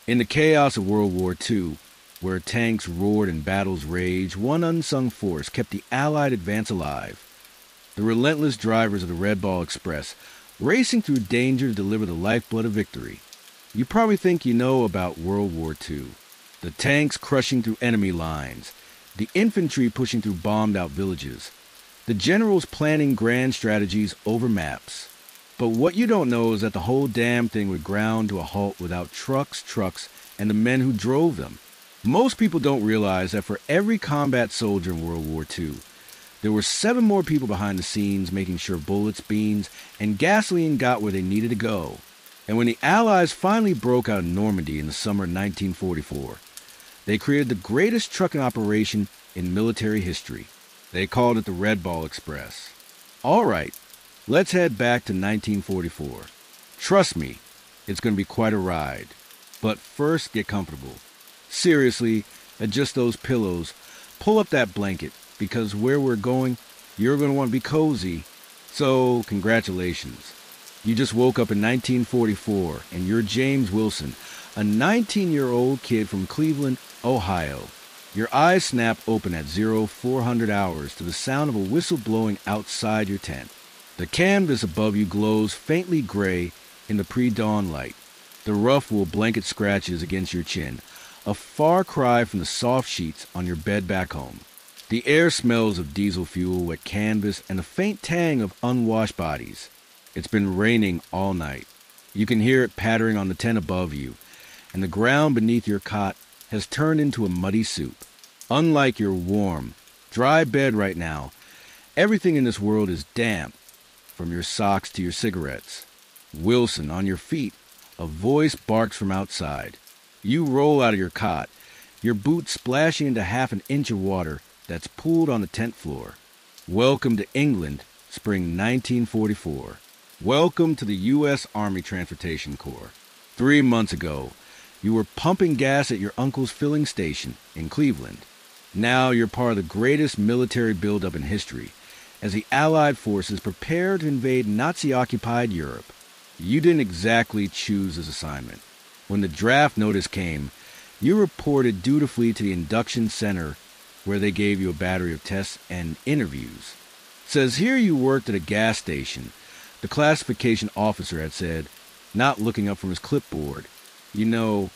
In the chaos of World War II, where tanks roared and battles raged, one unsung force kept the Allied advance alive. The relentless drivers of the Red Ball Express, racing through danger to deliver the lifeblood of victory. You probably think you know about World War II. The tanks crushing through enemy lines, the infantry pushing through bombed-out villages, the generals planning grand strategies over maps. But what you don't know is that the whole damn thing would ground to a halt without trucks, and the men who drove them. Most people don't realize that for every combat soldier in World War II, there were 7 more people behind the scenes making sure bullets, beans, and gasoline got where they needed to go. And when the Allies finally broke out in Normandy in the summer of 1944, they created the greatest trucking operation in military history. They called it the Red Ball Express. All right, let's head back to 1944. Trust me, it's going to be quite a ride. But first, get comfortable. Seriously, adjust those pillows, pull up that blanket, because where we're going, you're going to want to be cozy. So, congratulations. You just woke up in 1944, and you're James Wilson, a 19-year-old kid from Cleveland, Ohio. Your eyes snap open at 0400 hours to the sound of a whistle blowing outside your tent. The canvas above you glows faintly gray in the pre-dawn light. The rough wool blanket scratches against your chin, a far cry from the soft sheets on your bed back home. The air smells of diesel fuel, wet canvas, and a faint tang of unwashed bodies. It's been raining all night. You can hear it pattering on the tent above you, and the ground beneath your cot has turned into a muddy soup. Unlike your warm, dry bed right now, everything in this world is damp, from your socks to your cigarettes. Wilson, on your feet, a voice barks from outside. You roll out of your cot, your boots splashing into half an inch of water that's pooled on the tent floor. Welcome to England, spring 1944. Welcome to the U.S. Army Transportation Corps. 3 months ago, you were pumping gas at your uncle's filling station in Cleveland. Now you're part of the greatest military buildup in history, as the Allied forces prepare to invade Nazi-occupied Europe. You didn't exactly choose this assignment. When the draft notice came, you reported dutifully to the induction center, where they gave you a battery of tests and interviews. It says here you worked at a gas station. The classification officer had said, not looking up from his clipboard. You know,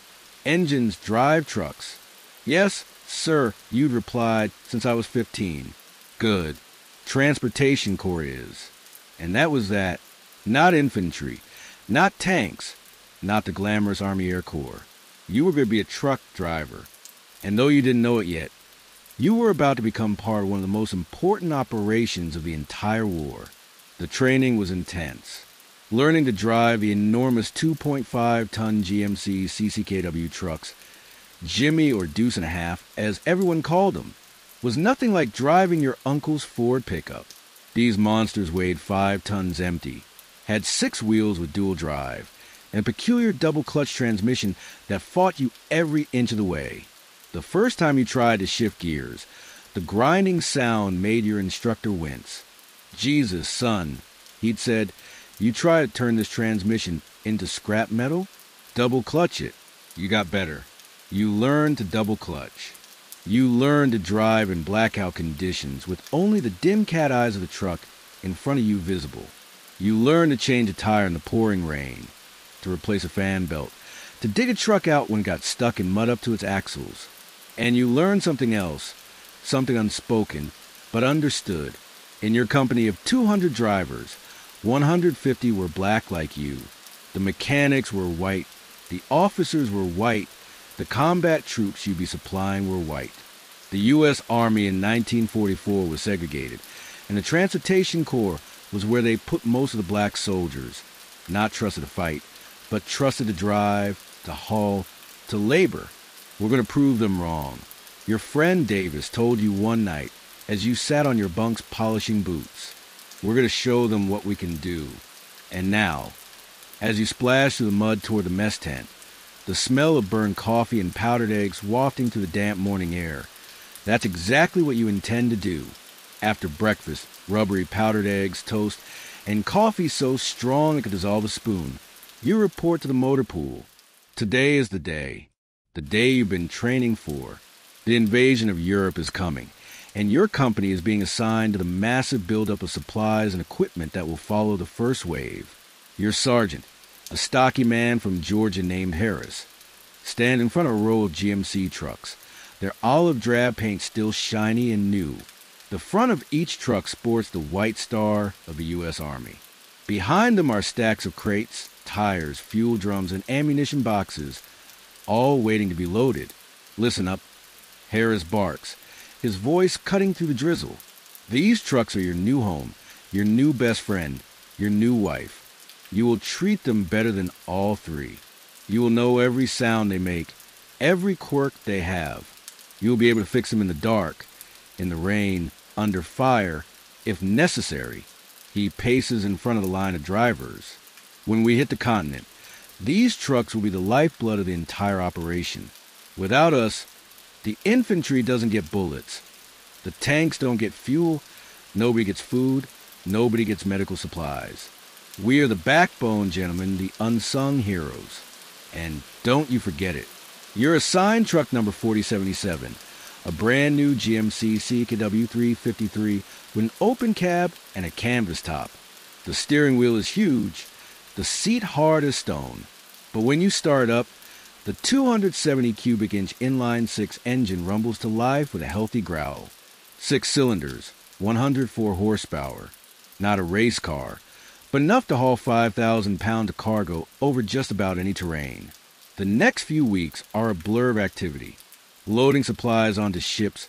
engines drive trucks. Yes, sir, you'd replied, since I was 15. Good. Transportation Corps is. And that was that. Not infantry. Not tanks. Not the glamorous Army Air Corps. You were going to be a truck driver. And though you didn't know it yet, you were about to become part of one of the most important operations of the entire war. The training was intense. Learning to drive the enormous 2.5-ton GMC CCKW trucks, Jimmy or Deuce and a Half, as everyone called them, was nothing like driving your uncle's Ford pickup. These monsters weighed 5 tons empty, had 6 wheels with dual drive, and a peculiar double-clutch transmission that fought you every inch of the way. The first time you tried to shift gears, the grinding sound made your instructor wince. Jesus, son, he'd said, you try to turn this transmission into scrap metal? Double clutch it. You got better. You learned to double clutch. You learned to drive in blackout conditions with only the dim cat eyes of the truck in front of you visible. You learned to change a tire in the pouring rain, to replace a fan belt, to dig a truck out when it got stuck in mud up to its axles. And you learned something else, something unspoken, but understood. In your company of 200 drivers, 150 were black like you. The mechanics were white. The officers were white. The combat troops you'd be supplying were white. The U.S. Army in 1944 was segregated, and the Transportation Corps was where they put most of the black soldiers, not trusted to fight, but trusted to drive, to haul, to labor. We're going to prove them wrong. Your friend Davis told you one night as you sat on your bunks polishing boots. We're going to show them what we can do. And now, as you splash through the mud toward the mess tent, the smell of burned coffee and powdered eggs wafting through the damp morning air, that's exactly what you intend to do. After breakfast, rubbery powdered eggs, toast, and coffee so strong it could dissolve a spoon, you report to the motor pool. Today is the day you've been training for. The invasion of Europe is coming, and your company is being assigned to the massive buildup of supplies and equipment that will follow the first wave. Your sergeant, a stocky man from Georgia named Harris, stand in front of a row of GMC trucks, their olive drab paint still shiny and new. The front of each truck sports the white star of the U.S. Army. Behind them are stacks of crates, tires, fuel drums, and ammunition boxes, all waiting to be loaded. Listen up. Harris barks, his voice cutting through the drizzle. These trucks are your new home, your new best friend, your new wife. You will treat them better than all three. You will know every sound they make, every quirk they have. You will be able to fix them in the dark, in the rain, under fire, if necessary. He paces in front of the line of drivers. When we hit the continent, these trucks will be the lifeblood of the entire operation. Without us, the infantry doesn't get bullets. The tanks don't get fuel. Nobody gets food. Nobody gets medical supplies. We are the backbone, gentlemen, the unsung heroes. And don't you forget it. You're assigned truck number 4077, a brand new GMC CKW 353 with an open cab and a canvas top. The steering wheel is huge, the seat hard as stone. But when you start up, the 270 cubic inch inline-six engine rumbles to life with a healthy growl. 6 cylinders, 104 horsepower. Not a race car, but enough to haul 5,000 pounds of cargo over just about any terrain. The next few weeks are a blur of activity. Loading supplies onto ships,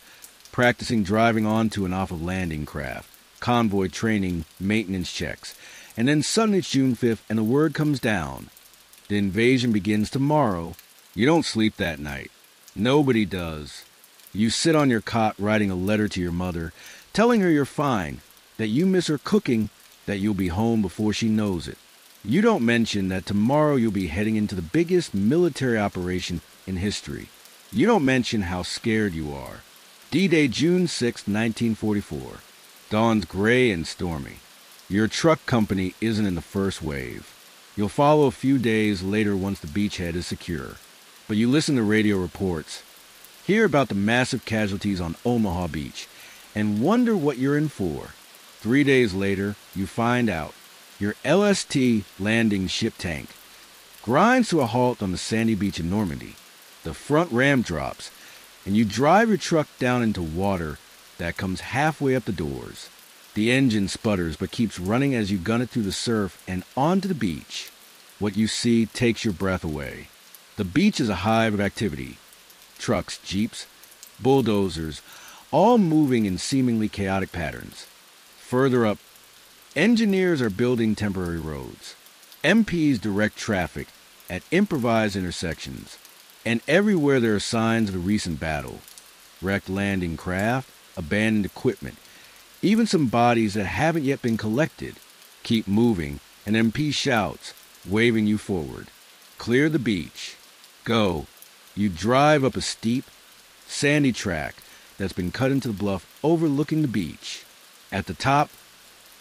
practicing driving onto and off of landing craft, convoy training, maintenance checks, and then suddenly it's June 5th and the word comes down. The invasion begins tomorrow. You don't sleep that night. Nobody does. You sit on your cot writing a letter to your mother, telling her you're fine, that you miss her cooking, that you'll be home before she knows it. You don't mention that tomorrow you'll be heading into the biggest military operation in history. You don't mention how scared you are. D-Day, June 6, 1944. Dawn's gray and stormy. Your truck company isn't in the first wave. You'll follow a few days later once the beachhead is secure. But you listen to radio reports, hear about the massive casualties on Omaha Beach, and wonder what you're in for. 3 days later, you find out. Your LST landing ship tank grinds to a halt on the sandy beach in Normandy. The front ram drops, and you drive your truck down into water that comes halfway up the doors. The engine sputters but keeps running as you gun it through the surf and onto the beach. What you see takes your breath away. The beach is a hive of activity. Trucks, jeeps, bulldozers, all moving in seemingly chaotic patterns. Further up, engineers are building temporary roads. MPs direct traffic at improvised intersections. And everywhere there are signs of a recent battle. Wrecked landing craft, abandoned equipment, even some bodies that haven't yet been collected. Keep moving, and MP shouts, waving you forward. Clear the beach. Go. You drive up a steep, sandy track that's been cut into the bluff overlooking the beach. At the top,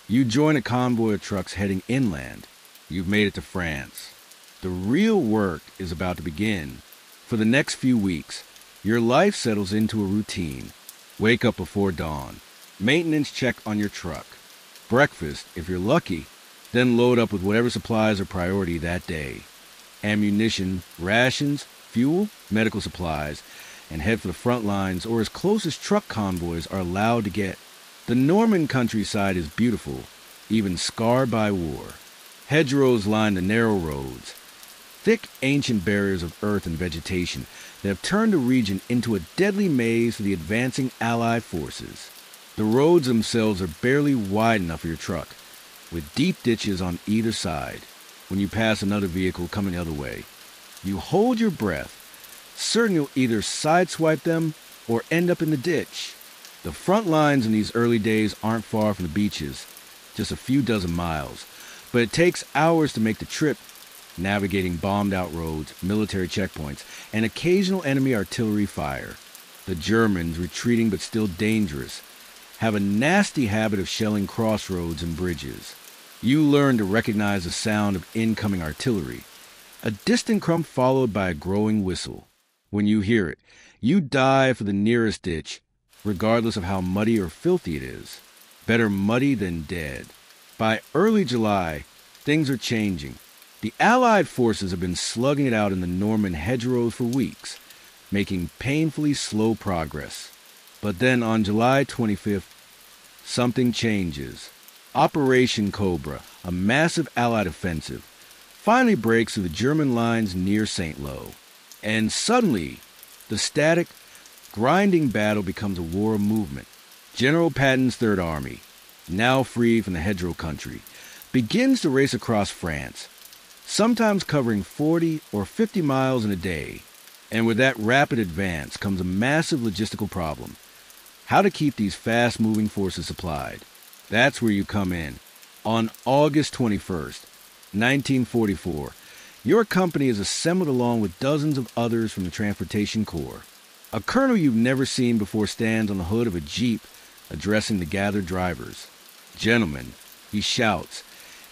you join a convoy of trucks heading inland. You've made it to France. The real work is about to begin. For the next few weeks, your life settles into a routine. Wake up before dawn. Maintenance check on your truck. Breakfast, if you're lucky, then load up with whatever supplies are priority that day. Ammunition, rations, fuel, medical supplies, and head for the front lines or as close as truck convoys are allowed to get. The Norman countryside is beautiful, even scarred by war. Hedgerows line the narrow roads, thick ancient barriers of earth and vegetation that have turned the region into a deadly maze for the advancing Allied forces. The roads themselves are barely wide enough for your truck, with deep ditches on either side. When you pass another vehicle coming the other way, you hold your breath, certain you'll either sideswipe them or end up in the ditch. The front lines in these early days aren't far from the beaches, just a few dozen miles, but it takes hours to make the trip, navigating bombed-out roads, military checkpoints, and occasional enemy artillery fire. The Germans, retreating but still dangerous, have a nasty habit of shelling crossroads and bridges. You learn to recognize the sound of incoming artillery, A distant crump followed by a growing whistle. When you hear it, you dive for the nearest ditch, regardless of how muddy or filthy it is. Better muddy than dead. By early July, things are changing. The Allied forces have been slugging it out in the Norman hedgerows for weeks, making painfully slow progress. But then on July 25th, something changes. Operation Cobra, a massive Allied offensive, finally breaks through the German lines near St. Lo. And suddenly, the static, grinding battle becomes a war of movement. General Patton's Third Army, now free from the hedgerow country, begins to race across France, sometimes covering 40 or 50 miles in a day. And with that rapid advance comes a massive logistical problem: how to keep these fast-moving forces supplied. That's where you come in. On August 21st, 1944, your company is assembled along with dozens of others from the Transportation Corps. A colonel you've never seen before stands on the hood of a Jeep addressing the gathered drivers. "Gentlemen," he shouts,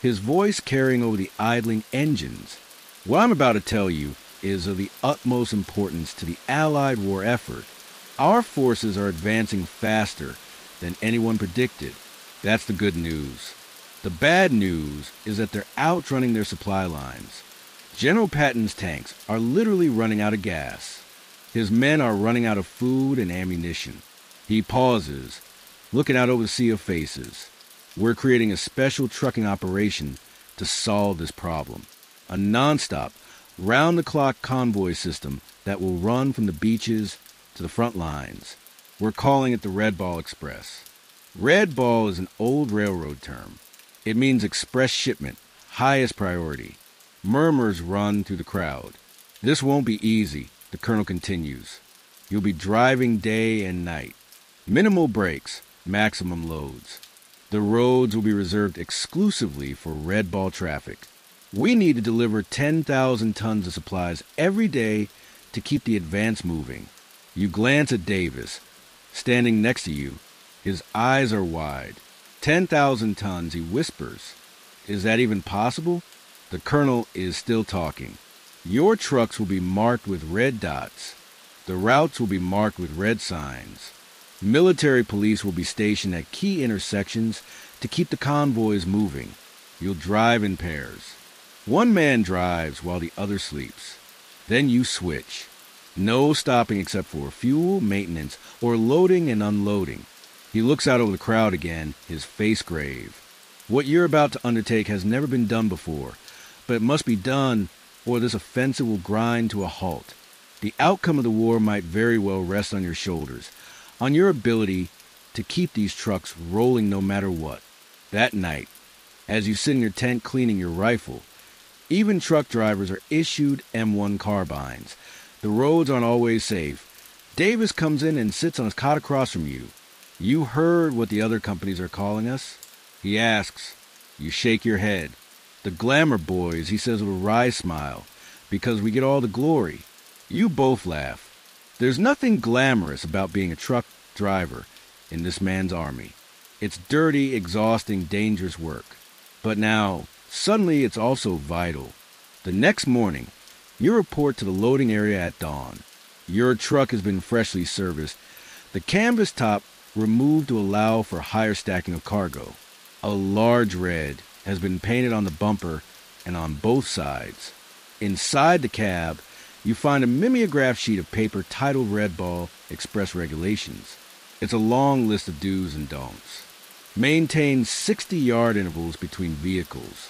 his voice carrying over the idling engines. "What I'm about to tell you is of the utmost importance to the Allied war effort. Our forces are advancing faster than anyone predicted. That's the good news. The bad news is that they're outrunning their supply lines. General Patton's tanks are literally running out of gas. His men are running out of food and ammunition." He pauses, looking out over the sea of faces. "We're creating a special trucking operation to solve this problem. A nonstop, round-the-clock convoy system that will run from the beaches to the front lines. We're calling it the Red Ball Express." Red Ball is an old railroad term. It means express shipment, highest priority. Murmurs run through the crowd. "This won't be easy," the colonel continues. "You'll be driving day and night. Minimal breaks, maximum loads. The roads will be reserved exclusively for Red Ball traffic. We need to deliver 10,000 tons of supplies every day to keep the advance moving." You glance at Davis, standing next to you. His eyes are wide. 10,000 tons, he whispers. "Is that even possible?" The colonel is still talking. "Your trucks will be marked with red dots. The routes will be marked with red signs. Military police will be stationed at key intersections to keep the convoys moving. You'll drive in pairs. One man drives while the other sleeps. Then you switch. No stopping except for fuel, maintenance, or loading and unloading." He looks out over the crowd again, his face grave. "What you're about to undertake has never been done before, but it must be done or this offensive will grind to a halt. The outcome of the war might very well rest on your shoulders, on your ability to keep these trucks rolling no matter what." That night, as you sit in your tent cleaning your rifle, even truck drivers are issued M1 carbines. The roads aren't always safe. Davis comes in and sits on his cot across from you. "You heard what the other companies are calling us?" he asks. You shake your head. "The glamour boys," he says with a wry smile, "because we get all the glory." You both laugh. There's nothing glamorous about being a truck driver in this man's army. It's dirty, exhausting, dangerous work. But now, suddenly it's also vital. The next morning, you report to the loading area at dawn. Your truck has been freshly serviced, the canvas top removed to allow for higher stacking of cargo. A large red has been painted on the bumper and on both sides. Inside the cab, you find a mimeograph sheet of paper titled Red Ball Express Regulations. It's a long list of do's and don'ts. Maintain 60-yard intervals between vehicles.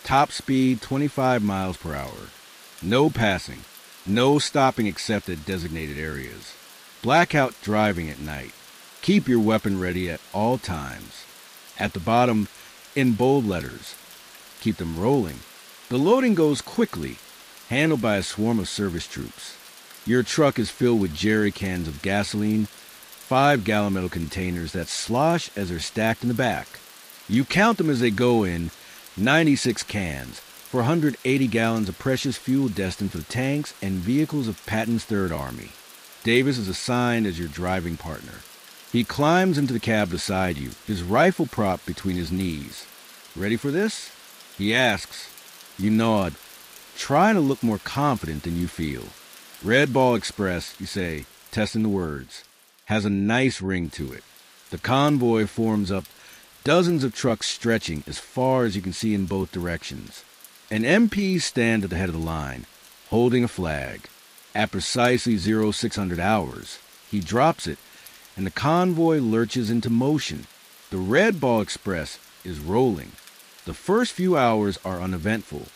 Top speed 25 miles per hour. No passing. No stopping except at designated areas. Blackout driving at night. Keep your weapon ready at all times. At the bottom, in bold letters, keep them rolling. The loading goes quickly, handled by a swarm of service troops. Your truck is filled with jerry cans of gasoline, 5-gallon metal containers that slosh as they're stacked in the back. You count them as they go in, 96 cans, 480 gallons of precious fuel destined for the tanks and vehicles of Patton's Third Army. Davis is assigned as your driving partner. He climbs into the cab beside you, his rifle propped between his knees. "Ready for this?" he asks. You nod. trying to look more confident than you feel. Red Ball Express, you say, testing the words, has a nice ring to it. The convoy forms up, dozens of trucks stretching as far as you can see in both directions. An MP stands at the head of the line, holding a flag. At precisely 0600 hours, he drops it, and the convoy lurches into motion. The Red Ball Express is rolling. The first few hours are uneventful.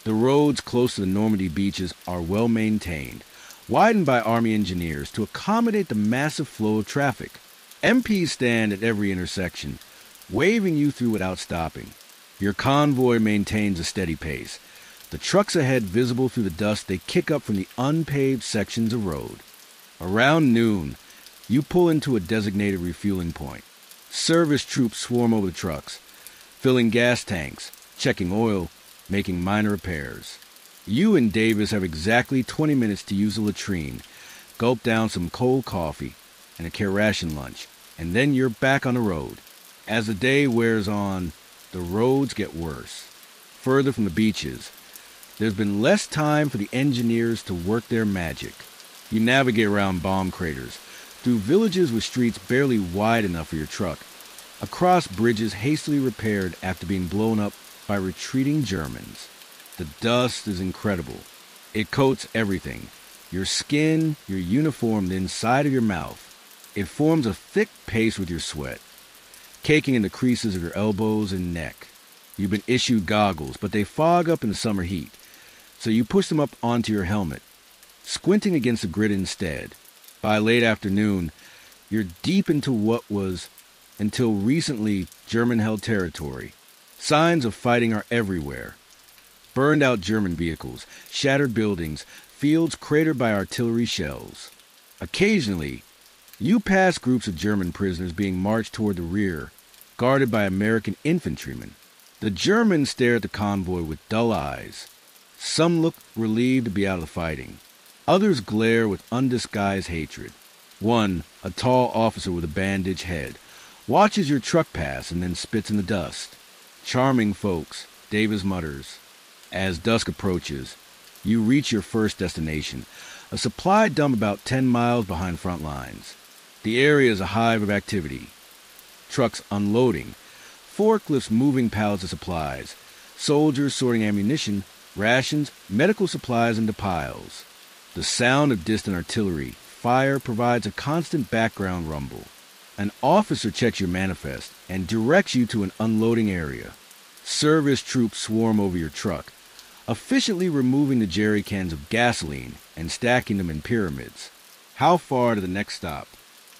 The roads close to the Normandy beaches are well maintained, widened by Army engineers to accommodate the massive flow of traffic. MPs stand at every intersection, waving you through without stopping. Your convoy maintains a steady pace. The trucks ahead visible through the dust they kick up from the unpaved sections of road. Around noon, you pull into a designated refueling point. Service troops swarm over the trucks, filling gas tanks, checking oil, making minor repairs. You and Davis have exactly 20 minutes to use the latrine, gulp down some cold coffee and a care ration lunch, and then you're back on the road. As the day wears on, the roads get worse. Further from the beaches, there's been less time for the engineers to work their magic. You navigate around bomb craters, through villages with streets barely wide enough for your truck, across bridges hastily repaired after being blown up by retreating Germans. The dust is incredible. It coats everything. Your skin, your uniform, the inside of your mouth. It forms a thick paste with your sweat, caking in the creases of your elbows and neck. You've been issued goggles, but they fog up in the summer heat, so you push them up onto your helmet, squinting against the grid instead. By late afternoon, you're deep into what was, until recently, German-held territory. Signs of fighting are everywhere. Burned-out German vehicles, shattered buildings, fields cratered by artillery shells. Occasionally, you pass groups of German prisoners being marched toward the rear, guarded by American infantrymen. The Germans stare at the convoy with dull eyes. Some look relieved to be out of the fighting. Others glare with undisguised hatred. One, a tall officer with a bandaged head, watches your truck pass and then spits in the dust. Charming folks, Davis mutters. As dusk approaches, you reach your first destination, a supply dump about 10 miles behind front lines. The area is a hive of activity. Trucks unloading, forklifts moving pallets of supplies, soldiers sorting ammunition, rations, medical supplies into piles. The sound of distant artillery fire provides a constant background rumble. An officer checks your manifest and directs you to an unloading area. Service troops swarm over your truck, efficiently removing the jerry cans of gasoline and stacking them in pyramids. How far to the next stop?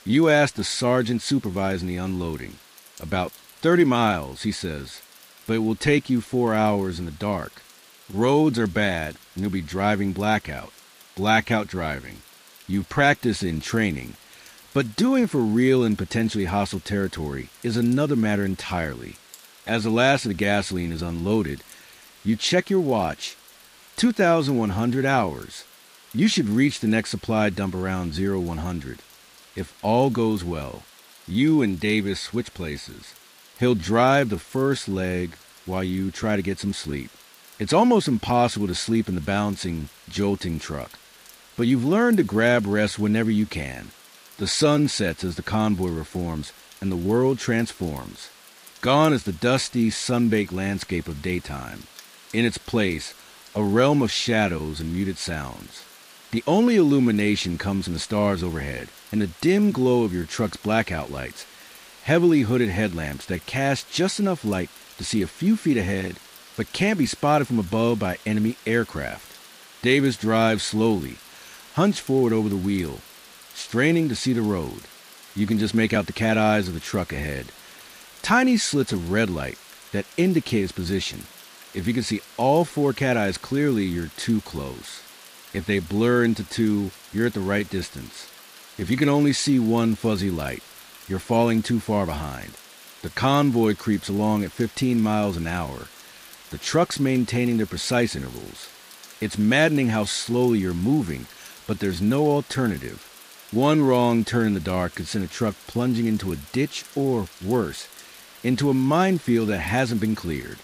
You ask the sergeant supervising the unloading. About 30 miles, he says, but it will take you 4 hours in the dark. Roads are bad, and you'll be driving blackout. Blackout driving. You practice in training, but doing for real in potentially hostile territory is another matter entirely. As the last of the gasoline is unloaded, you check your watch. 2,100 hours. You should reach the next supply dump around 0100. If all goes well, you and Davis switch places. He'll drive the first leg while you try to get some sleep. It's almost impossible to sleep in the bouncing, jolting truck, but you've learned to grab rest whenever you can. The sun sets as the convoy reforms, and the world transforms. Gone is the dusty, sun-baked landscape of daytime. In its place, a realm of shadows and muted sounds. The only illumination comes from the stars overhead and the dim glow of your truck's blackout lights, heavily hooded headlamps that cast just enough light to see a few feet ahead, but can't be spotted from above by enemy aircraft. Davis drives slowly, hunched forward over the wheel, straining to see the road. You can just make out the cat eyes of the truck ahead. Tiny slits of red light that indicate its position. If you can see all 4 cat eyes clearly, you're too close. If they blur into 2, you're at the right distance. If you can only see 1 fuzzy light, you're falling too far behind. The convoy creeps along at 15 miles an hour, the trucks maintaining their precise intervals. It's maddening how slowly you're moving, but there's no alternative. One wrong turn in the dark could send a truck plunging into a ditch or, worse, into a minefield that hasn't been cleared.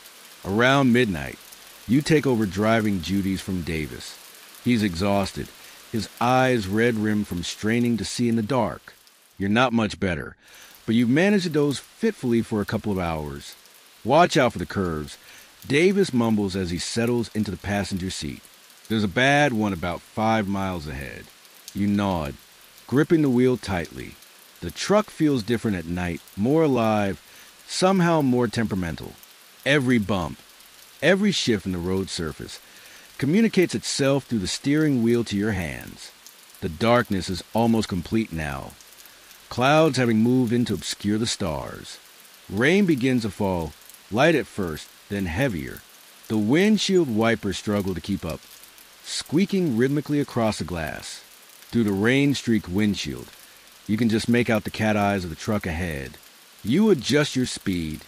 Around midnight, You take over driving duties from Davis. He's exhausted, his eyes red-rimmed from straining to see in the dark. You're not much better, but you've managed to doze fitfully for a couple of hours. Watch out for the curves. Davis mumbles as he settles into the passenger seat. There's a bad one about 5 miles ahead. You nod, gripping the wheel tightly. The truck feels different at night, more alive, somehow more temperamental. Every bump, every shift in the road surface communicates itself through the steering wheel to your hands. The darkness is almost complete now, clouds having moved in to obscure the stars. Rain begins to fall, light at first, then heavier. The windshield wipers struggle to keep up, squeaking rhythmically across the glass. Through the rain-streaked windshield, you can just make out the cat eyes of the truck ahead. You adjust your speed,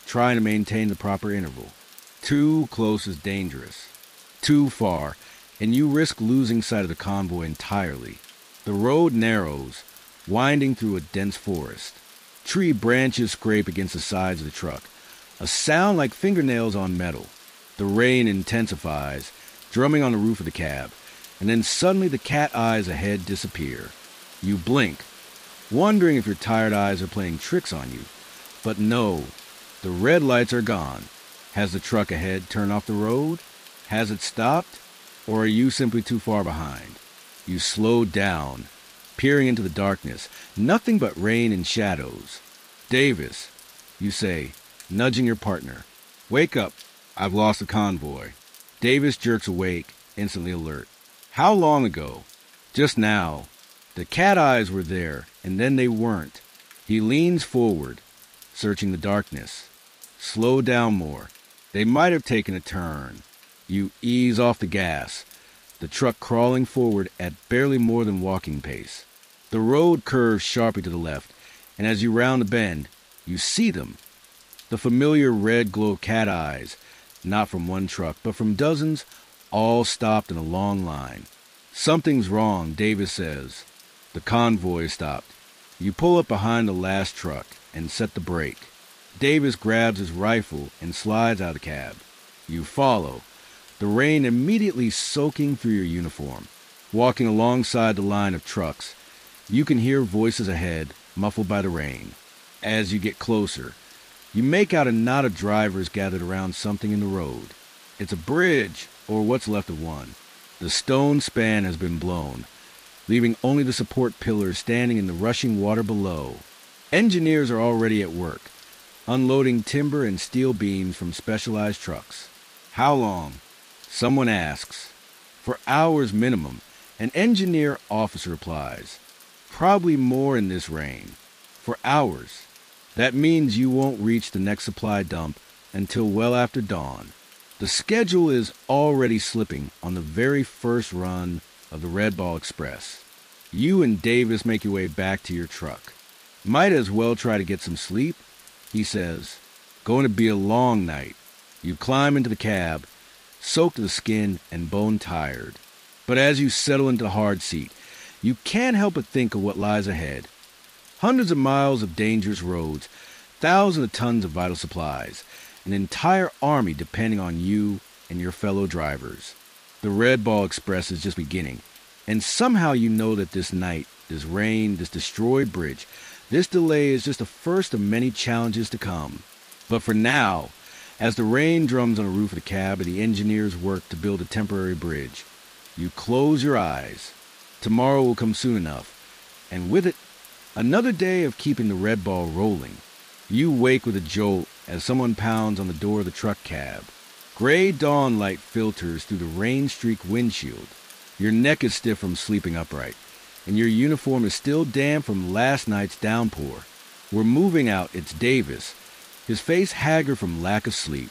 trying to maintain the proper interval. Too close is dangerous. Too far, and you risk losing sight of the convoy entirely. The road narrows, winding through a dense forest. Tree branches scrape against the sides of the truck, a sound like fingernails on metal. The rain intensifies, drumming on the roof of the cab, and then suddenly the cat eyes ahead disappear. You blink, wondering if your tired eyes are playing tricks on you. But no, the red lights are gone. Has the truck ahead turned off the road? Has it stopped? Or are you simply too far behind? You slow down, peering into the darkness, nothing but rain and shadows. Davis, you say, nudging your partner. Wake up, I've lost the convoy. Davis jerks awake, instantly alert. How long ago? Just now. The cat eyes were there, and then they weren't. He leans forward, searching the darkness. Slow down more. They might have taken a turn. You ease off the gas, the truck crawling forward at barely more than walking pace. The road curves sharply to the left, and as you round the bend, you see them. The familiar red glow cat eyes, not from one truck, but from dozens, all stopped in a long line. Something's wrong, Davis says. The convoy stopped. You pull up behind the last truck and set the brake. Davis grabs his rifle and slides out of the cab. You follow, the rain immediately soaking through your uniform. Walking alongside the line of trucks, you can hear voices ahead, muffled by the rain. As you get closer, you make out a knot of drivers gathered around something in the road. It's a bridge, or what's left of one. The stone span has been blown, leaving only the support pillars standing in the rushing water below. Engineers are already at work, unloading timber and steel beams from specialized trucks. How long? Someone asks. For hours minimum, an engineer officer replies. Probably more in this rain. For hours. That means you won't reach the next supply dump until well after dawn. The schedule is already slipping on the very first run of the Red Ball Express. You and Davis make your way back to your truck. Might as well try to get some sleep, he says. Going to be a long night. You climb into the cab, soaked to the skin and bone tired. But as you settle into the hard seat, you can't help but think of what lies ahead. Hundreds of miles of dangerous roads, thousands of tons of vital supplies, an entire army depending on you and your fellow drivers. The Red Ball Express is just beginning, and somehow you know that this night, this rain, this destroyed bridge, this delay is just the first of many challenges to come. But for now, as the rain drums on the roof of the cab and the engineers work to build a temporary bridge, you close your eyes. Tomorrow will come soon enough, and with it, another day of keeping the Red Ball rolling. You wake with a jolt as someone pounds on the door of the truck cab. Gray dawn light filters through the rain-streaked windshield. Your neck is stiff from sleeping upright, and your uniform is still damp from last night's downpour. We're moving out, it's Davis, his face haggard from lack of sleep.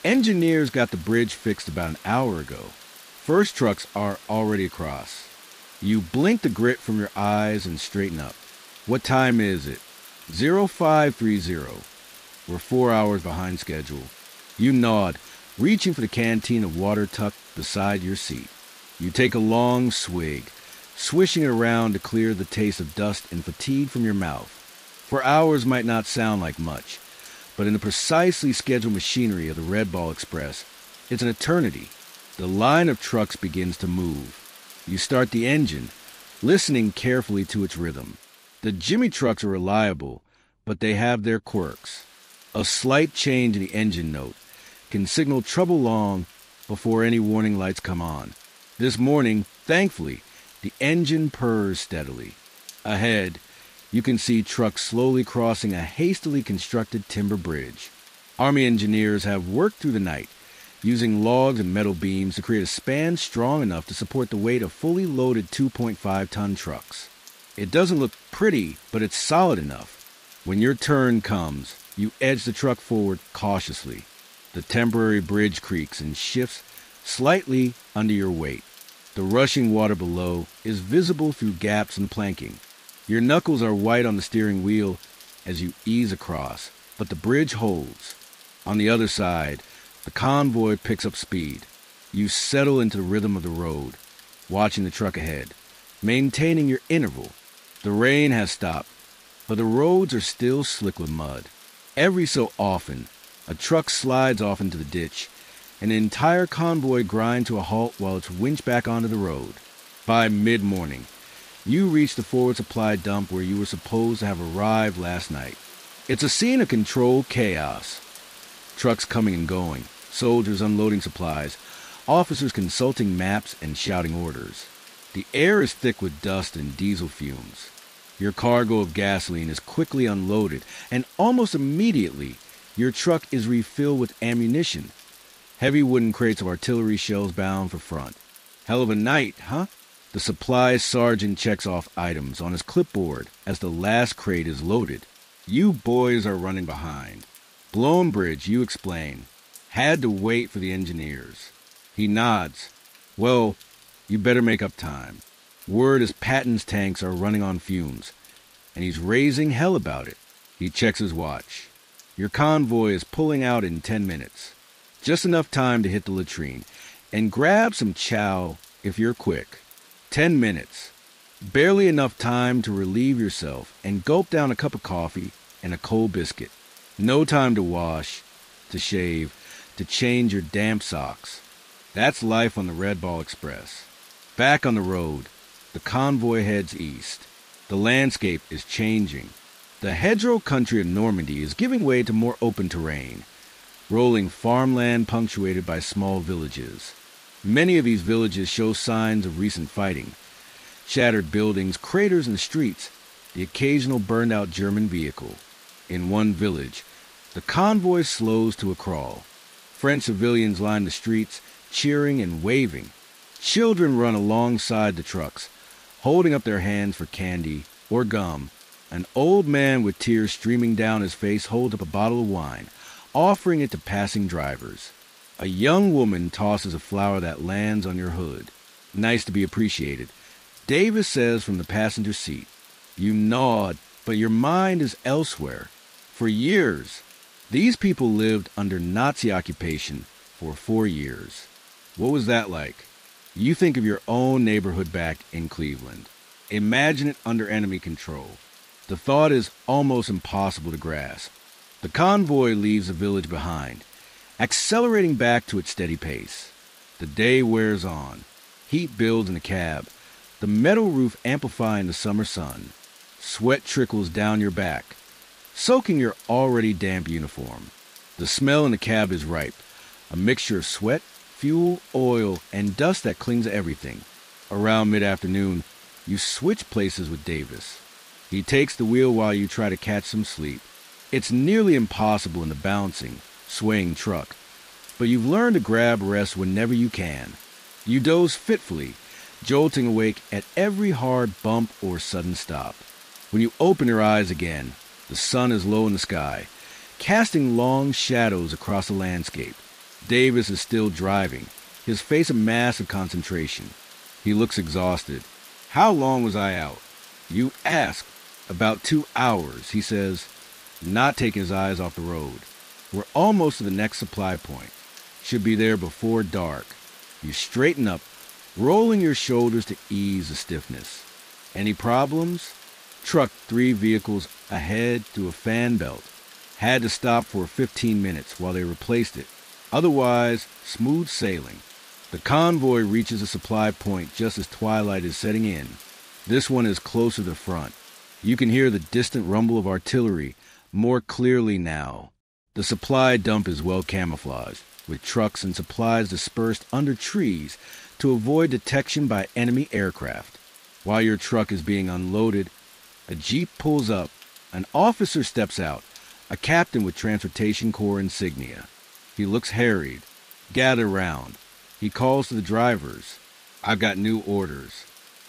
Engineers got the bridge fixed about an hour ago. First trucks are already across. You blink the grit from your eyes and straighten up. What time is it? 0530. We're 4 hours behind schedule. You nod, reaching for the canteen of water tucked beside your seat. You take a long swig, swishing it around to clear the taste of dust and fatigue from your mouth. 4 hours might not sound like much, but in the precisely scheduled machinery of the Red Ball Express, It's an eternity. The line of trucks begins to move. You start the engine, listening carefully to its rhythm. The Jimmy trucks are reliable, but they have their quirks. A slight change in the engine note can signal trouble long before any warning lights come on. This morning, thankfully, the engine purrs steadily. Ahead, you can see trucks slowly crossing a hastily constructed timber bridge. Army engineers have worked through the night, using logs and metal beams to create a span strong enough to support the weight of fully loaded 2.5-ton trucks. It doesn't look pretty, but it's solid enough. When your turn comes, you edge the truck forward cautiously. The temporary bridge creaks and shifts slightly under your weight. The rushing water below is visible through gaps in planking. Your knuckles are white on the steering wheel as you ease across, but the bridge holds. On the other side, the convoy picks up speed. You settle into the rhythm of the road, watching the truck ahead, maintaining your interval. The rain has stopped, but the roads are still slick with mud. Every so often, a truck slides off into the ditch, and the entire convoy grinds to a halt while it's winched back onto the road. By mid-morning, you reach the forward supply dump where you were supposed to have arrived last night. It's a scene of controlled chaos. Trucks coming and going, soldiers unloading supplies, officers consulting maps and shouting orders. The air is thick with dust and diesel fumes. Your cargo of gasoline is quickly unloaded, and almost immediately, your truck is refilled with ammunition. Heavy wooden crates of artillery shells bound for front. Hell of a night, huh? The supplies sergeant checks off items on his clipboard as the last crate is loaded. You boys are running behind. Blown bridge, you explain. Had to wait for the engineers. He nods. Well, you better make up time. Word is Patton's tanks are running on fumes, and he's raising hell about it. He checks his watch. Your convoy is pulling out in 10 minutes. Just enough time to hit the latrine and grab some chow if you're quick. 10 minutes. Barely enough time to relieve yourself and gulp down a cup of coffee and a cold biscuit. No time to wash, to shave, to change your damp socks. That's life on the Red Ball Express. Back on the road, the convoy heads east. The landscape is changing. The hedgerow country of Normandy is giving way to more open terrain, rolling farmland punctuated by small villages. Many of these villages show signs of recent fighting. Shattered buildings, craters in the streets, the occasional burned-out German vehicle. In one village, the convoy slows to a crawl. French civilians line the streets, cheering and waving. Children run alongside the trucks, holding up their hands for candy or gum. An old man with tears streaming down his face holds up a bottle of wine, offering it to passing drivers. A young woman tosses a flower that lands on your hood. Nice to be appreciated, Davis says from the passenger seat. You nod, but your mind is elsewhere. For years, these people lived under Nazi occupation for 4 years. What was that like? You think of your own neighborhood back in Cleveland. Imagine it under enemy control. The thought is almost impossible to grasp. The convoy leaves the village behind, accelerating back to its steady pace. The day wears on. Heat builds in the cab, the metal roof amplifying the summer sun. Sweat trickles down your back, soaking your already damp uniform. The smell in the cab is ripe, a mixture of sweat, fuel, oil, and dust that clings to everything. Around mid-afternoon, you switch places with Davis. He takes the wheel while you try to catch some sleep. It's nearly impossible in the bouncing, swaying truck, but you've learned to grab rest whenever you can. You doze fitfully, jolting awake at every hard bump or sudden stop. When you open your eyes again, the sun is low in the sky, casting long shadows across the landscape. Davis is still driving, his face a mask of concentration. He looks exhausted. How long was I out? You ask. About 2 hours, he says, not taking his eyes off the road. We're almost to the next supply point. Should be there before dark. You straighten up, rolling your shoulders to ease the stiffness. Any problems? Truck 3 vehicles ahead through a fan belt. Had to stop for 15 minutes while they replaced it. Otherwise, smooth sailing. The convoy reaches a supply point just as twilight is setting in. This one is closer to the front. You can hear the distant rumble of artillery more clearly now. The supply dump is well camouflaged, with trucks and supplies dispersed under trees to avoid detection by enemy aircraft. While your truck is being unloaded, a jeep pulls up. An officer steps out, a captain with Transportation Corps insignia. He looks harried. Gather round. He calls to the drivers. I've got new orders.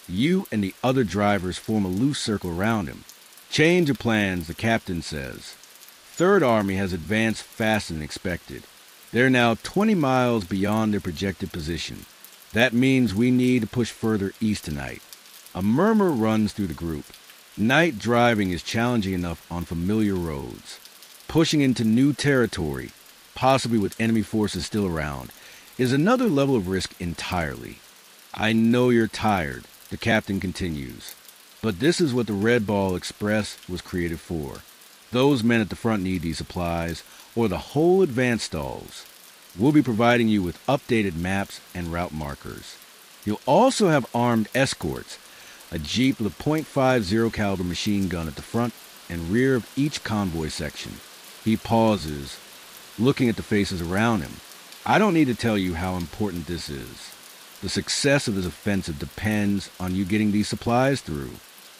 You and the other drivers form a loose circle around him. Change of plans, the captain says. Third Army has advanced faster than expected. They're now 20 miles beyond their projected position. That means we need to push further east tonight. A murmur runs through the group. Night driving is challenging enough on familiar roads. Pushing into new territory, possibly with enemy forces still around, is another level of risk entirely. I know you're tired, the captain continues, but this is what the Red Ball Express was created for. Those men at the front need these supplies, or the whole advance stalls. We'll be providing you with updated maps and route markers. You'll also have armed escorts, a jeep with a .50 caliber machine gun at the front and rear of each convoy section. He pauses, looking at the faces around him. I don't need to tell you how important this is. The success of this offensive depends on you getting these supplies through.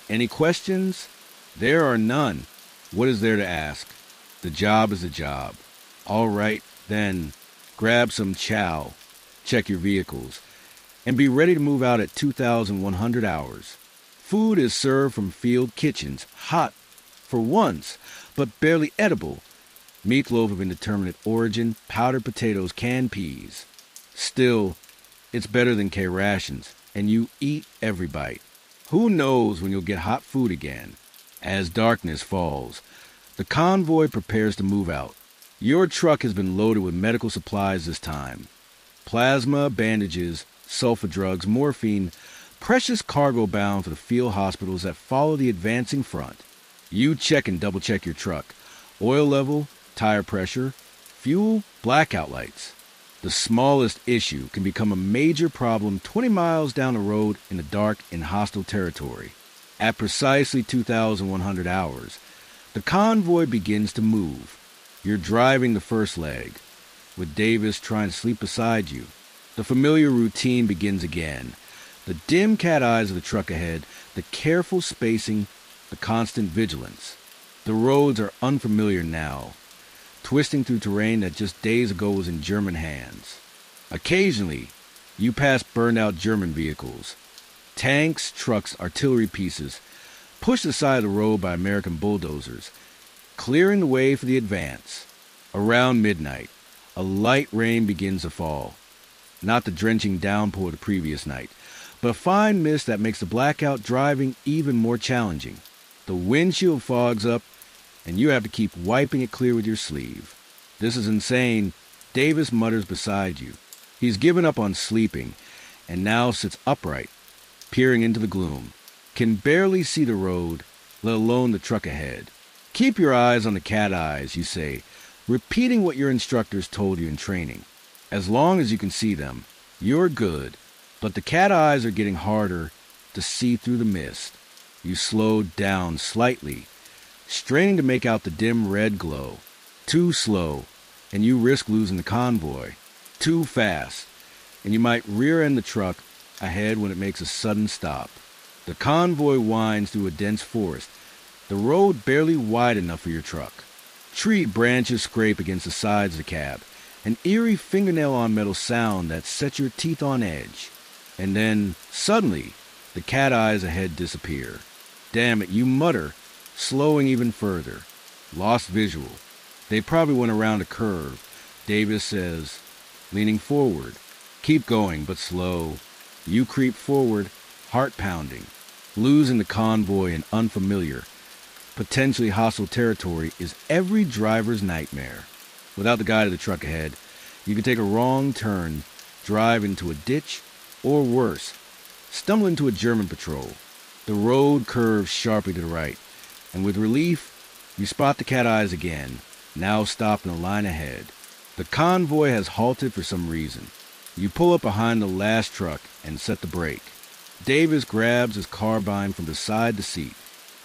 Any questions? There are none. What is there to ask? The job is a job. All right, then, grab some chow, check your vehicles, and be ready to move out at 2,100 hours. Food is served from field kitchens, hot, for once, but barely edible. Meatloaf of indeterminate origin, powdered potatoes, canned peas. Still, it's better than K-rations, and you eat every bite. Who knows when you'll get hot food again? As darkness falls, the convoy prepares to move out. Your truck has been loaded with medical supplies this time. Plasma, bandages, sulfa drugs, morphine, precious cargo bound for the field hospitals that follow the advancing front. You check and double-check your truck. Oil level, tire pressure, fuel, blackout lights. The smallest issue can become a major problem 20 miles down the road in the dark in hostile territory. At precisely 2,100 hours, the convoy begins to move. You're driving the first leg, with Davis trying to sleep beside you. The familiar routine begins again. The dim cat eyes of the truck ahead, the careful spacing, the constant vigilance. The roads are unfamiliar now, twisting through terrain that just days ago was in German hands. Occasionally, you pass burned-out German vehicles. Tanks, trucks, artillery pieces, pushed aside the road by American bulldozers, clearing the way for the advance. Around midnight, a light rain begins to fall. Not the drenching downpour of the previous night, but a fine mist that makes the blackout driving even more challenging. The windshield fogs up, and you have to keep wiping it clear with your sleeve. This is insane, Davis mutters beside you. He's given up on sleeping, and now sits upright, peering into the gloom. Can barely see the road, let alone the truck ahead. Keep your eyes on the cat eyes, you say, repeating what your instructors told you in training. As long as you can see them, you're good, but the cat eyes are getting harder to see through the mist. You slow down slightly, straining to make out the dim red glow. Too slow, and you risk losing the convoy. Too fast, and you might rear-end the truck ahead when it makes a sudden stop. The convoy winds through a dense forest, the road barely wide enough for your truck. Tree branches scrape against the sides of the cab, an eerie fingernail-on-metal sound that sets your teeth on edge. And then, suddenly, the cat eyes ahead disappear. Damn it, you mutter, slowing even further. Lost visual. They probably went around a curve, Davis says, leaning forward. Keep going, but slow. You creep forward, heart pounding. Losing the convoy in unfamiliar, potentially hostile territory is every driver's nightmare. Without the guy to the truck ahead, you can take a wrong turn, drive into a ditch, or worse, stumble into a German patrol. The road curves sharply to the right, and with relief, you spot the cat eyes again, now stopped in a line ahead. The convoy has halted for some reason. You pull up behind the last truck and set the brake. Davis grabs his carbine from beside the seat.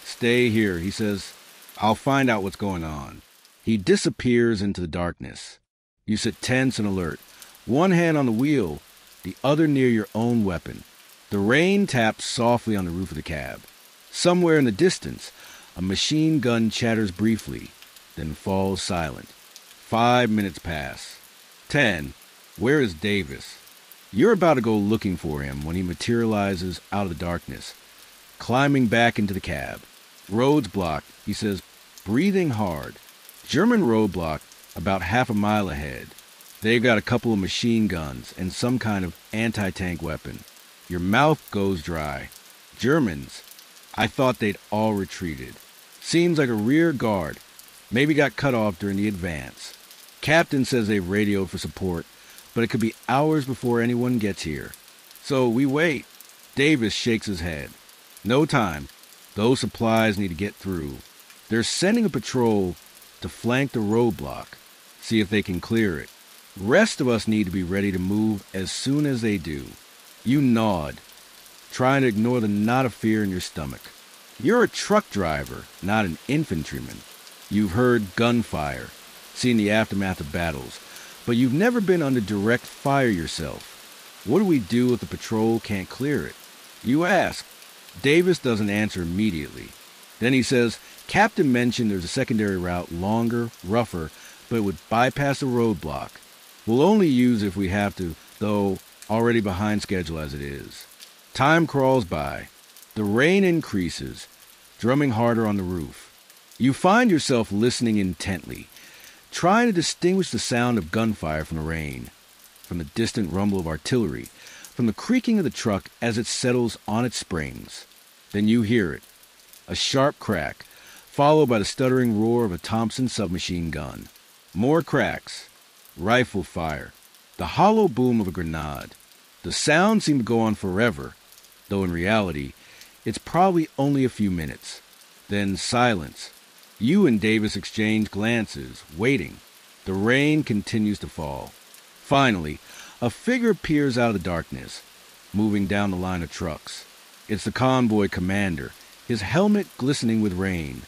"Stay here," he says. "I'll find out what's going on." He disappears into the darkness. You sit tense and alert, one hand on the wheel, the other near your own weapon. The rain taps softly on the roof of the cab. Somewhere in the distance, a machine gun chatters briefly, then falls silent. 5 minutes pass. 10. Where is Davis? You're about to go looking for him when he materializes out of the darkness, climbing back into the cab. "Road's blocked," he says, breathing hard. German roadblock about half a mile ahead. They've got a couple of machine guns and some kind of anti-tank weapon. Your mouth goes dry. Germans? I thought they'd all retreated. Seems like a rear guard. Maybe got cut off during the advance. Captain says they've radioed for support, but it could be hours before anyone gets here. So we wait. Davis shakes his head. No time. Those supplies need to get through. They're sending a patrol to flank the roadblock, see if they can clear it. Rest of us need to be ready to move as soon as they do. You nod, trying to ignore the knot of fear in your stomach. You're a truck driver, not an infantryman. You've heard gunfire, seen the aftermath of battles, but you've never been under direct fire yourself. What do we do if the patrol can't clear it? You ask. Davis doesn't answer immediately. Then he says, "Captain mentioned there's a secondary route, longer, rougher, but it would bypass the roadblock. We'll only use it if we have to, though already behind schedule as it is." Time crawls by. The rain increases, drumming harder on the roof. You find yourself listening intently, trying to distinguish the sound of gunfire from the rain, from the distant rumble of artillery, from the creaking of the truck as it settles on its springs. Then you hear it, a sharp crack, followed by the stuttering roar of a Thompson submachine gun. More cracks, rifle fire, the hollow boom of a grenade. The sound seemed to go on forever, though in reality, it's probably only a few minutes. Then silence. You and Davis exchange glances, waiting. The rain continues to fall. Finally, a figure appears out of the darkness, moving down the line of trucks. It's the convoy commander, his helmet glistening with rain.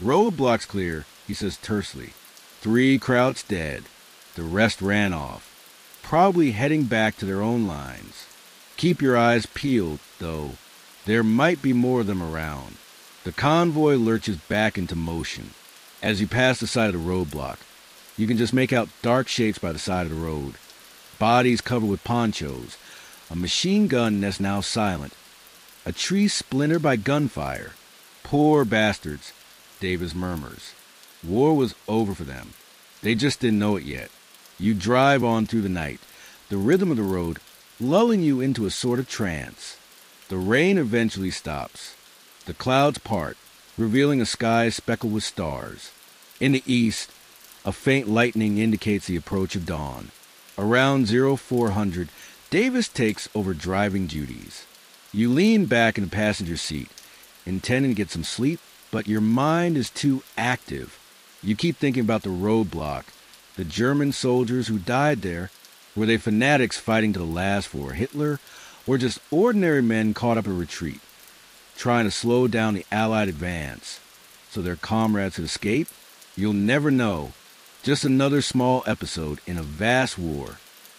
"Roadblock's clear," he says tersely. 3 Krauts dead. The rest ran off, probably heading back to their own lines. Keep your eyes peeled, though. There might be more of them around. The convoy lurches back into motion. As you pass the side of the roadblock, you can just make out dark shapes by the side of the road. Bodies covered with ponchos. A machine gun that's now silent. A tree splintered by gunfire. "Poor bastards," Davis murmurs. War was over for them. They just didn't know it yet. You drive on through the night, the rhythm of the road lulling you into a sort of trance. The rain eventually stops. The clouds part, revealing a sky speckled with stars. In the east, a faint lightning indicates the approach of dawn. Around 0400, Davis takes over driving duties. You lean back in the passenger seat, intending to get some sleep, but your mind is too active. You keep thinking about the roadblock, the German soldiers who died there. Were they fanatics fighting to the last for Hitler, or just ordinary men caught up in retreat, trying to slow down the Allied advance so their comrades could escape? You'll never know. Just another small episode in a vast war.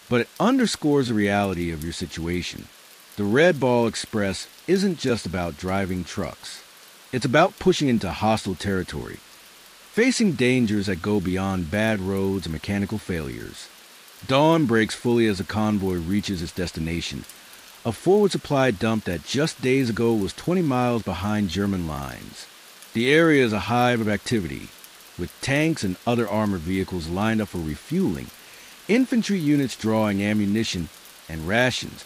But it underscores the reality of your situation. The Red Ball Express isn't just about driving trucks. It's about pushing into hostile territory, facing dangers that go beyond bad roads and mechanical failures. Dawn breaks fully as the convoy reaches its destination, a forward supply dump that just days ago was 20 miles behind German lines. The area is a hive of activity, with tanks and other armored vehicles lined up for refueling, infantry units drawing ammunition and rations,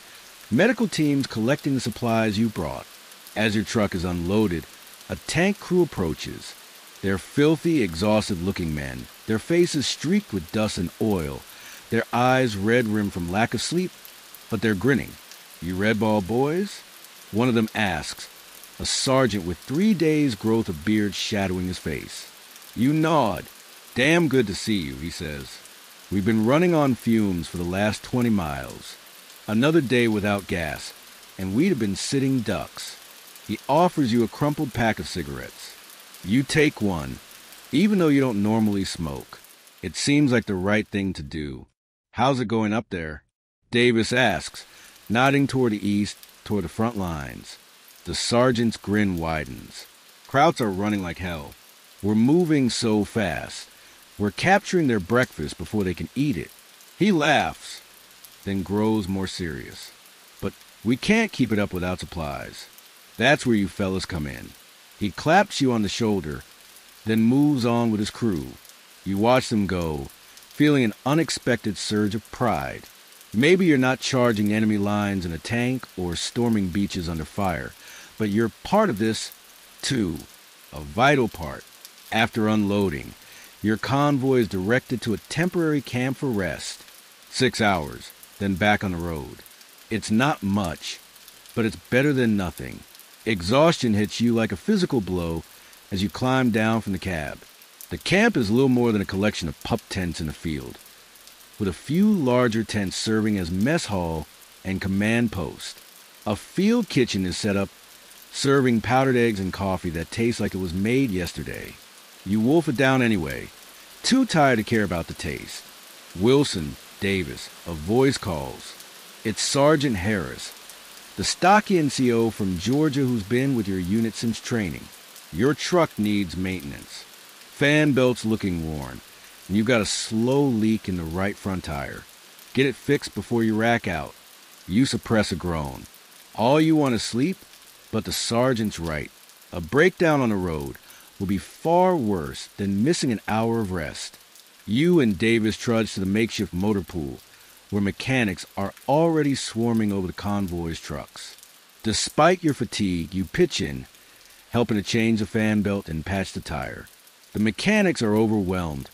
medical teams collecting the supplies you brought. As your truck is unloaded, a tank crew approaches. They're filthy, exhausted-looking men, their faces streaked with dust and oil, their eyes red-rimmed from lack of sleep, but they're grinning. "You Red Ball boys?" One of them asks, a sergeant with 3 days' growth of beard shadowing his face. You nod. "Damn good to see you," he says. We've been running on fumes for the last 20 miles. Another day without gas, and we'd have been sitting ducks. He offers you a crumpled pack of cigarettes. You take one, even though you don't normally smoke. It seems like the right thing to do. How's it going up there? Davis asks, nodding toward the east, toward the front lines. The sergeant's grin widens. Krauts are running like hell. We're moving so fast. We're capturing their breakfast before they can eat it. He laughs, then grows more serious. But we can't keep it up without supplies. That's where you fellas come in. He claps you on the shoulder, then moves on with his crew. You watch them go, feeling an unexpected surge of pride. Maybe you're not charging enemy lines in a tank or storming beaches under fire, but you're part of this, too. A vital part. After unloading, your convoy is directed to a temporary camp for rest. 6 hours, then back on the road. It's not much, but it's better than nothing. Exhaustion hits you like a physical blow as you climb down from the cab. The camp is little more than a collection of pup tents in a field, with a few larger tents serving as mess hall and command post. A field kitchen is set up, serving powdered eggs and coffee that tastes like it was made yesterday. You wolf it down anyway, too tired to care about the taste. Wilson, Davis, a voice calls. It's Sergeant Harris, the stocky NCO from Georgia who's been with your unit since training. Your truck needs maintenance. Fan belt's looking worn, and you've got a slow leak in the right front tire. Get it fixed before you rack out. You suppress a groan. All you want is sleep, but the sergeant's right. A breakdown on the road will be far worse than missing an hour of rest. You and Davis trudge to the makeshift motor pool, where mechanics are already swarming over the convoy's trucks. Despite your fatigue, you pitch in, helping to change the fan belt and patch the tire. The mechanics are overwhelmed.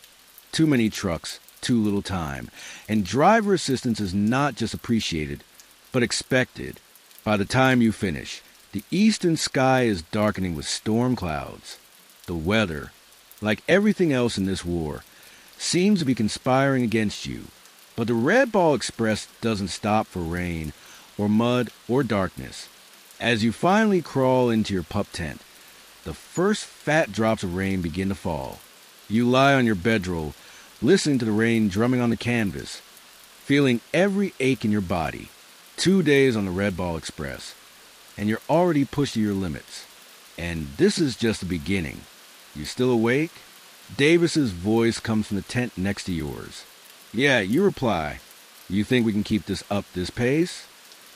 Too many trucks, too little time. And driver assistance is not just appreciated, but expected. By the time you finish, the eastern sky is darkening with storm clouds. The weather, like everything else in this war, seems to be conspiring against you. But the Red Ball Express doesn't stop for rain, or mud, or darkness. As you finally crawl into your pup tent, the first fat drops of rain begin to fall. You lie on your bedroll, listening to the rain drumming on the canvas, feeling every ache in your body. 2 days on the Red Ball Express, and you're already pushed to your limits. And this is just the beginning. You still awake? Davis's voice comes from the tent next to yours. Yeah, you reply. You think we can keep this up this pace?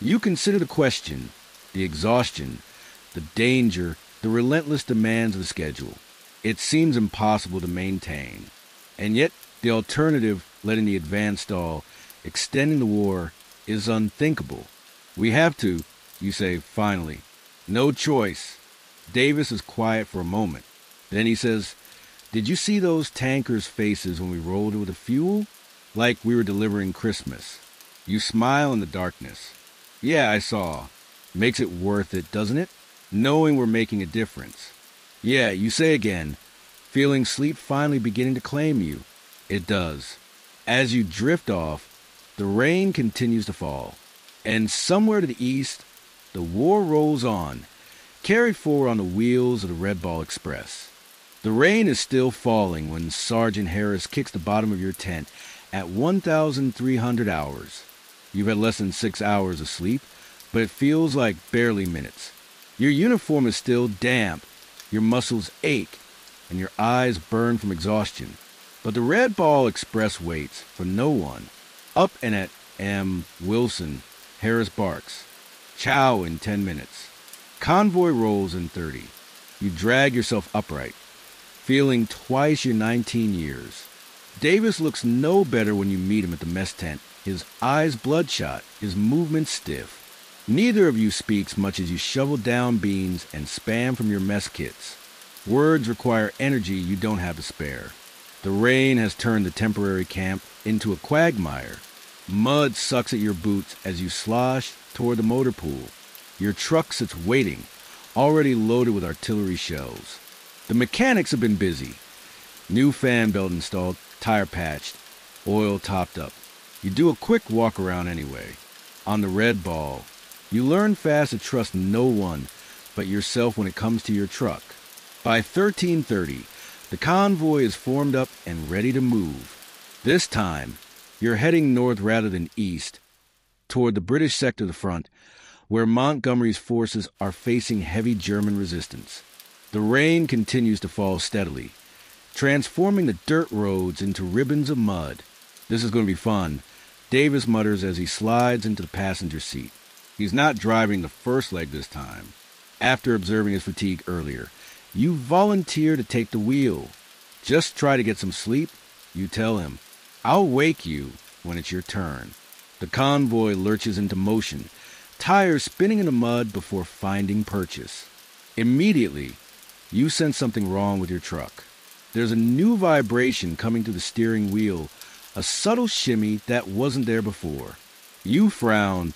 You consider the question, the exhaustion, the danger, the relentless demands of the schedule. It seems impossible to maintain. And yet, the alternative, letting the advance stall, extending the war, is unthinkable. We have to, you say finally. No choice. Davis is quiet for a moment. Then he says, did you see those tankers' faces when we rolled with the fuel? Like we were delivering Christmas. You smile in the darkness. Yeah, I saw. Makes it worth it, doesn't it? Knowing we're making a difference. Yeah, you say again, feeling sleep finally beginning to claim you. It does. As you drift off, the rain continues to fall. And somewhere to the east, the war rolls on, carried forward on the wheels of the Red Ball Express. The rain is still falling when Sergeant Harris kicks the bottom of your tent at 1,300 hours. You've had less than 6 hours of sleep, but it feels like barely minutes. Your uniform is still damp, your muscles ache, and your eyes burn from exhaustion. But the Red Ball Express waits for no one. Up and at M. Wilson, Harris barks. Chow in 10 minutes. Convoy rolls in 30. You drag yourself upright, feeling twice your 19 years. Davis looks no better when you meet him at the mess tent, his eyes bloodshot, his movements stiff. Neither of you speaks much as you shovel down beans and spam from your mess kits. Words require energy you don't have to spare. The rain has turned the temporary camp into a quagmire. Mud sucks at your boots as you slosh toward the motor pool. Your truck sits waiting, already loaded with artillery shells. The mechanics have been busy. New fan belt installed, tire patched, oil topped up. You do a quick walk around anyway. On the red ball, you learn fast to trust no one but yourself when it comes to your truck. By 13:30, the convoy is formed up and ready to move. This time, you're heading north rather than east, toward the British sector of the front, where Montgomery's forces are facing heavy German resistance. The rain continues to fall steadily, transforming the dirt roads into ribbons of mud. This is going to be fun, Davis mutters as he slides into the passenger seat. He's not driving the first leg this time. After observing his fatigue earlier, you volunteer to take the wheel. Just try to get some sleep, you tell him. I'll wake you when it's your turn. The convoy lurches into motion, tires spinning in the mud before finding purchase. Immediately, you sense something wrong with your truck. There's a new vibration coming through the steering wheel, a subtle shimmy that wasn't there before. You frown,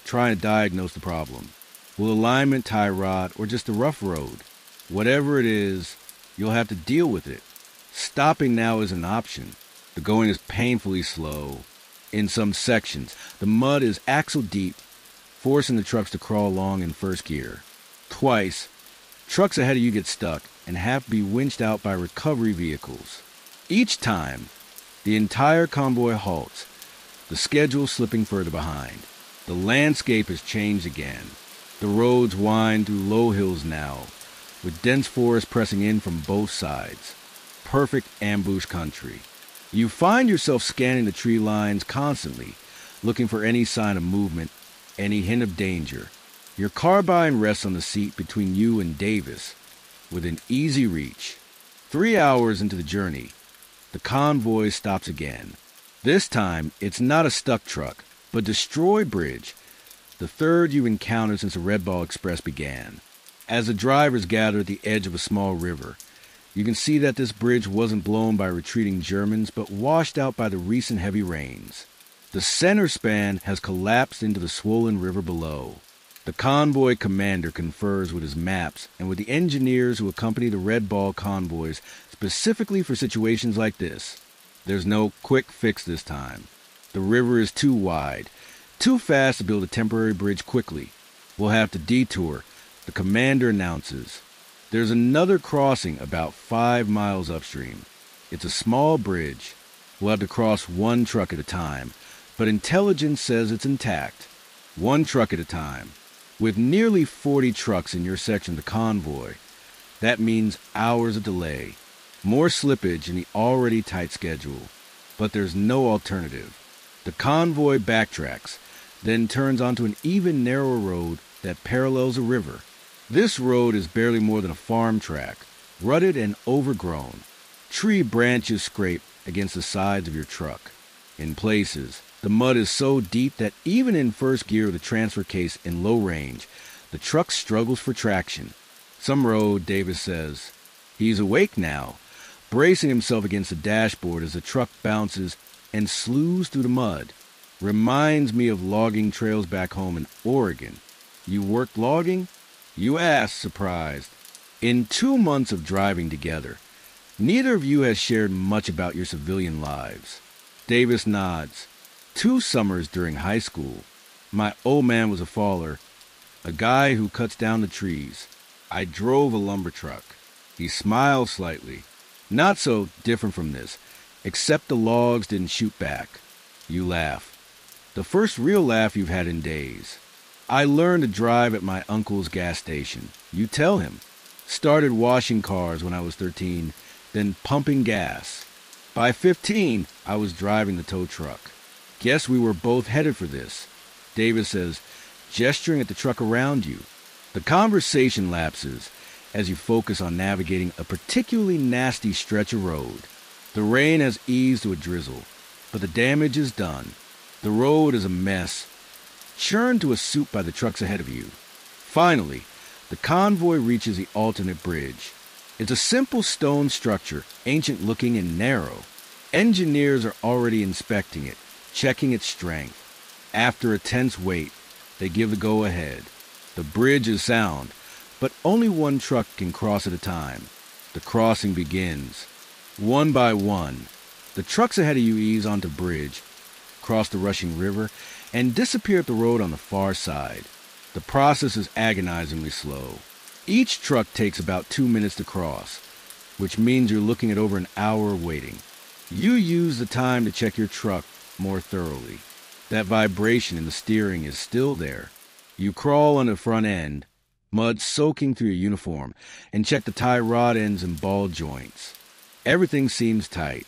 trying to diagnose the problem. Will alignment, tie rod, or just a rough road? Whatever it is, you'll have to deal with it. Stopping now is an option. The going is painfully slow. In some sections, the mud is axle deep, forcing the trucks to crawl along in first gear. Twice, trucks ahead of you get stuck and have to be winched out by recovery vehicles. Each time, the entire convoy halts, the schedule slipping further behind. The landscape has changed again. The roads wind through low hills now, with dense forest pressing in from both sides. Perfect ambush country. You find yourself scanning the tree lines constantly, looking for any sign of movement, any hint of danger. Your carbine rests on the seat between you and Davis, within easy reach. 3 hours into the journey, the convoy stops again. This time, it's not a stuck truck, but destroyed bridge, the third you've encountered since the Red Ball Express began. As the drivers gather at the edge of a small river, you can see that this bridge wasn't blown by retreating Germans, but washed out by the recent heavy rains. The center span has collapsed into the swollen river below. The convoy commander confers with his maps and with the engineers who accompany the Red Ball convoys specifically for situations like this. There's no quick fix this time. The river is too wide, too fast to build a temporary bridge quickly. We'll have to detour, the commander announces. There's another crossing about 5 miles upstream. It's a small bridge. We'll have to cross one truck at a time, but intelligence says it's intact. One truck at a time. With nearly 40 trucks in your section of the convoy, that means hours of delay, more slippage in the already tight schedule. But there's no alternative. The convoy backtracks, then turns onto an even narrower road that parallels a river. This road is barely more than a farm track, rutted and overgrown. Tree branches scrape against the sides of your truck. In places, the mud is so deep that even in first gear of the transfer case in low range, the truck struggles for traction. Some road, Davis says. He's awake now, bracing himself against the dashboard as the truck bounces and slews through the mud. Reminds me of logging trails back home in Oregon. You worked logging? You asked, surprised. In 2 months of driving together, neither of you has shared much about your civilian lives. Davis nods. 2 summers during high school. My old man was a faller, a guy who cuts down the trees. I drove a lumber truck. He smiled slightly. Not so different from this, except the logs didn't shoot back. You laugh. The first real laugh you've had in days. I learned to drive at my uncle's gas station. You tell him. Started washing cars when I was 13, then pumping gas. By 15, I was driving the tow truck. Guess we were both headed for this, Davis says, gesturing at the truck around you. The conversation lapses as you focus on navigating a particularly nasty stretch of road. The rain has eased to a drizzle, but the damage is done. The road is a mess, churned to a soup by the trucks ahead of you. Finally, the convoy reaches the alternate bridge. It's a simple stone structure, ancient-looking and narrow. Engineers are already inspecting it, checking its strength. After a tense wait, they give the go-ahead. The bridge is sound, but only one truck can cross at a time. The crossing begins. One by one, The trucks ahead of you ease onto the bridge, cross the rushing river, and disappear up the road on the far side. The process is agonizingly slow. Each truck takes about 2 minutes to cross, which means you're looking at over an hour of waiting. You use the time to check your truck more thoroughly. That vibration in the steering is still there. You crawl on the front end, mud soaking through your uniform, and check the tie rod ends and ball joints. Everything seems tight.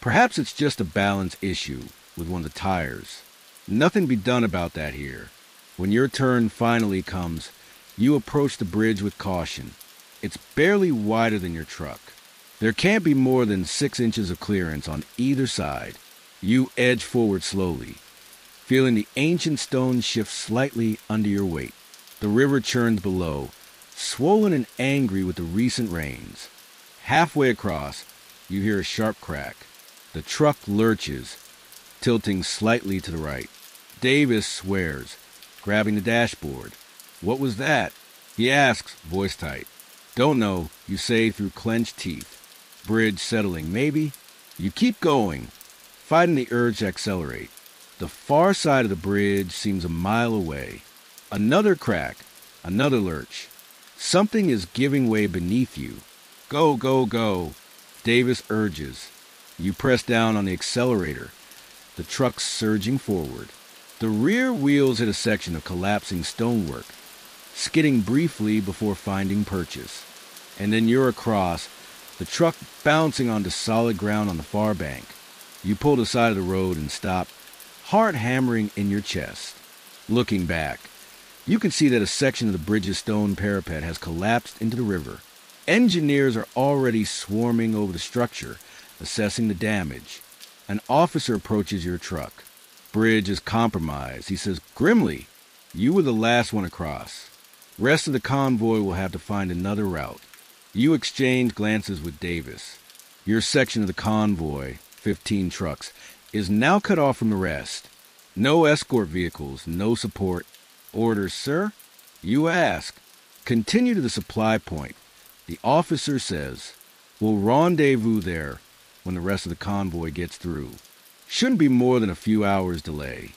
Perhaps it's just a balance issue with one of the tires. Nothing to be done about that here. When your turn finally comes, you approach the bridge with caution. It's barely wider than your truck. There can't be more than 6 inches of clearance on either side. You edge forward slowly, feeling the ancient stone shift slightly under your weight. The river churns below, swollen and angry with the recent rains. Halfway across, you hear a sharp crack. The truck lurches, tilting slightly to the right. Davis swears, grabbing the dashboard. "What was that?" he asks, voice tight. "Don't know," you say through clenched teeth. Bridge settling, maybe? You keep going, fighting the urge to accelerate. The far side of the bridge seems a mile away. Another crack, another lurch. Something is giving way beneath you. "Go, go, go," Davis urges. You press down on the accelerator, the truck surging forward. The rear wheels hit a section of collapsing stonework, skidding briefly before finding purchase. And then you're across, the truck bouncing onto solid ground on the far bank. You pull to the side of the road and stop, heart hammering in your chest. Looking back, you can see that a section of the bridge's stone parapet has collapsed into the river. Engineers are already swarming over the structure, assessing the damage. An officer approaches your truck. "Bridge is compromised," he says grimly. "You were the last one across. Rest of the convoy will have to find another route." You exchange glances with Davis. Your section of the convoy, 15 trucks, is now cut off from the rest. No escort vehicles, no support. "Orders, sir?" You ask. "Continue to the supply point." The officer says, "We'll rendezvous there when the rest of the convoy gets through. Shouldn't be more than a few hours delay."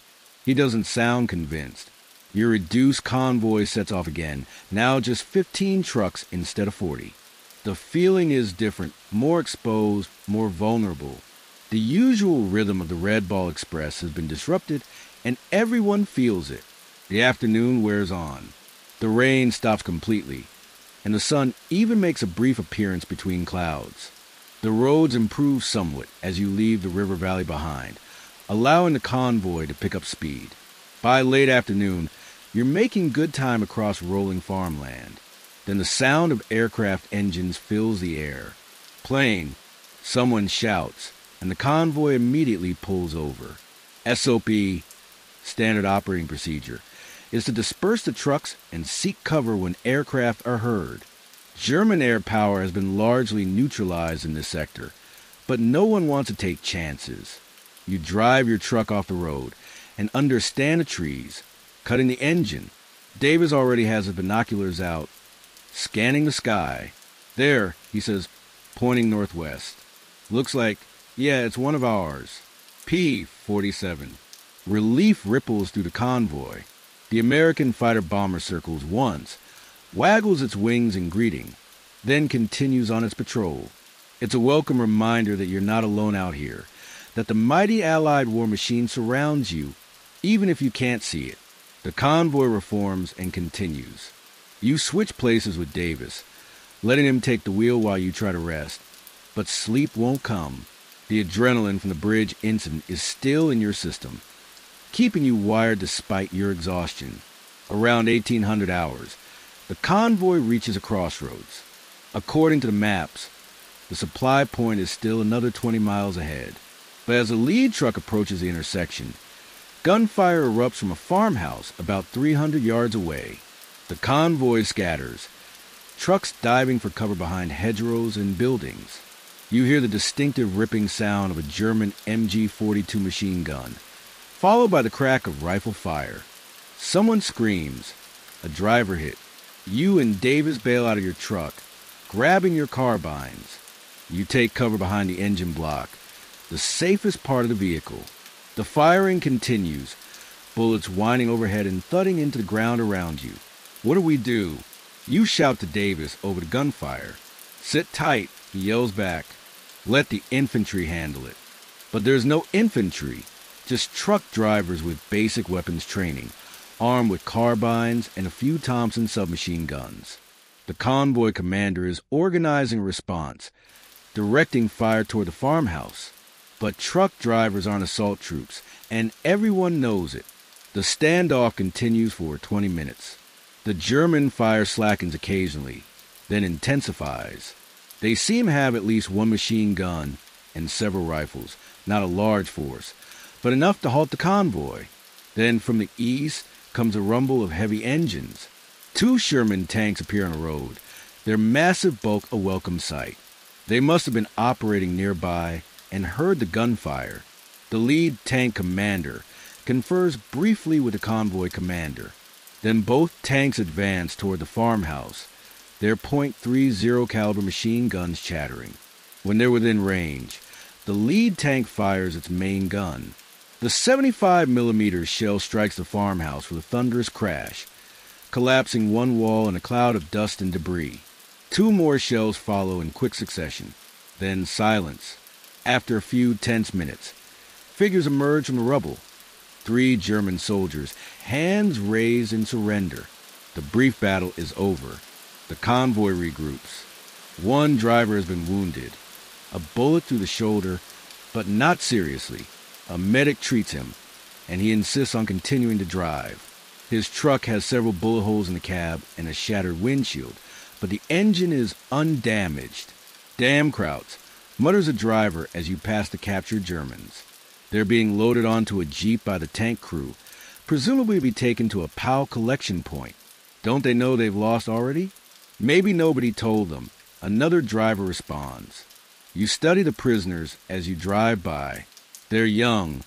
He doesn't sound convinced. Your reduced convoy sets off again, now just 15 trucks instead of 40. The feeling is different, more exposed, more vulnerable. The usual rhythm of the Red Ball Express has been disrupted, and everyone feels it. The afternoon wears on. The rain stops completely, and the sun even makes a brief appearance between clouds. The roads improve somewhat as you leave the river valley behind, allowing the convoy to pick up speed. By late afternoon, you're making good time across rolling farmland. Then the sound of aircraft engines fills the air. "Plane," someone shouts, and the convoy immediately pulls over. SOP, standard operating procedure, is to disperse the trucks and seek cover when aircraft are heard. German air power has been largely neutralized in this sector, but no one wants to take chances. You drive your truck off the road and under stand of trees, cutting the engine. Davis already has his binoculars out, scanning the sky. "There," he says, pointing northwest. "Looks like, yeah, it's one of ours. P-47. Relief ripples through the convoy. The American fighter-bomber circles once, waggles its wings in greeting, then continues on its patrol. It's a welcome reminder that you're not alone out here, that the mighty Allied war machine surrounds you, even if you can't see it. The convoy reforms and continues. You switch places with Davis, letting him take the wheel while you try to rest. But sleep won't come. The adrenaline from the bridge incident is still in your system, keeping you wired despite your exhaustion. Around 1800 hours, the convoy reaches a crossroads. According to the maps, the supply point is still another 20 miles ahead. But as the lead truck approaches the intersection, gunfire erupts from a farmhouse about 300 yards away. The convoy scatters, trucks diving for cover behind hedgerows and buildings. You hear the distinctive ripping sound of a German MG-42 machine gun, followed by the crack of rifle fire. Someone screams. A driver hit. You and Davis bail out of your truck, grabbing your carbines. You take cover behind the engine block, the safest part of the vehicle. The firing continues, bullets whining overhead and thudding into the ground around you. What do we do? You shout to Davis over the gunfire. Sit tight, he yells back. Let the infantry handle it. But there's no infantry, just truck drivers with basic weapons training, armed with carbines and a few Thompson submachine guns. The convoy commander is organizing a response, directing fire toward the farmhouse. But truck drivers aren't assault troops, and everyone knows it. The standoff continues for 20 minutes. The German fire slackens occasionally, then intensifies. They seem to have at least one machine gun and several rifles, not a large force, but enough to halt the convoy. Then from the east comes a rumble of heavy engines. 2 Sherman tanks appear on the road, their massive bulk a welcome sight. They must have been operating nearby and heard the gunfire. The lead tank commander confers briefly with the convoy commander. Then both tanks advance toward the farmhouse, their .30 caliber machine guns chattering. When they're within range, the lead tank fires its main gun. The 75 millimeter shell strikes the farmhouse with a thunderous crash, collapsing one wall in a cloud of dust and debris. 2 more shells follow in quick succession. Then silence. After a few tense minutes, figures emerge from the rubble. 3 German soldiers, hands raised in surrender. The brief battle is over. The convoy regroups. 1 driver has been wounded. A bullet through the shoulder, but not seriously. A medic treats him, and he insists on continuing to drive. His truck has several bullet holes in the cab and a shattered windshield, but the engine is undamaged. Damn Krauts, mutters a driver as you pass the captured Germans. They're being loaded onto a jeep by the tank crew, presumably to be taken to a POW collection point. Don't they know they've lost already? Maybe nobody told them. Another driver responds. You study the prisoners as you drive by. They're young.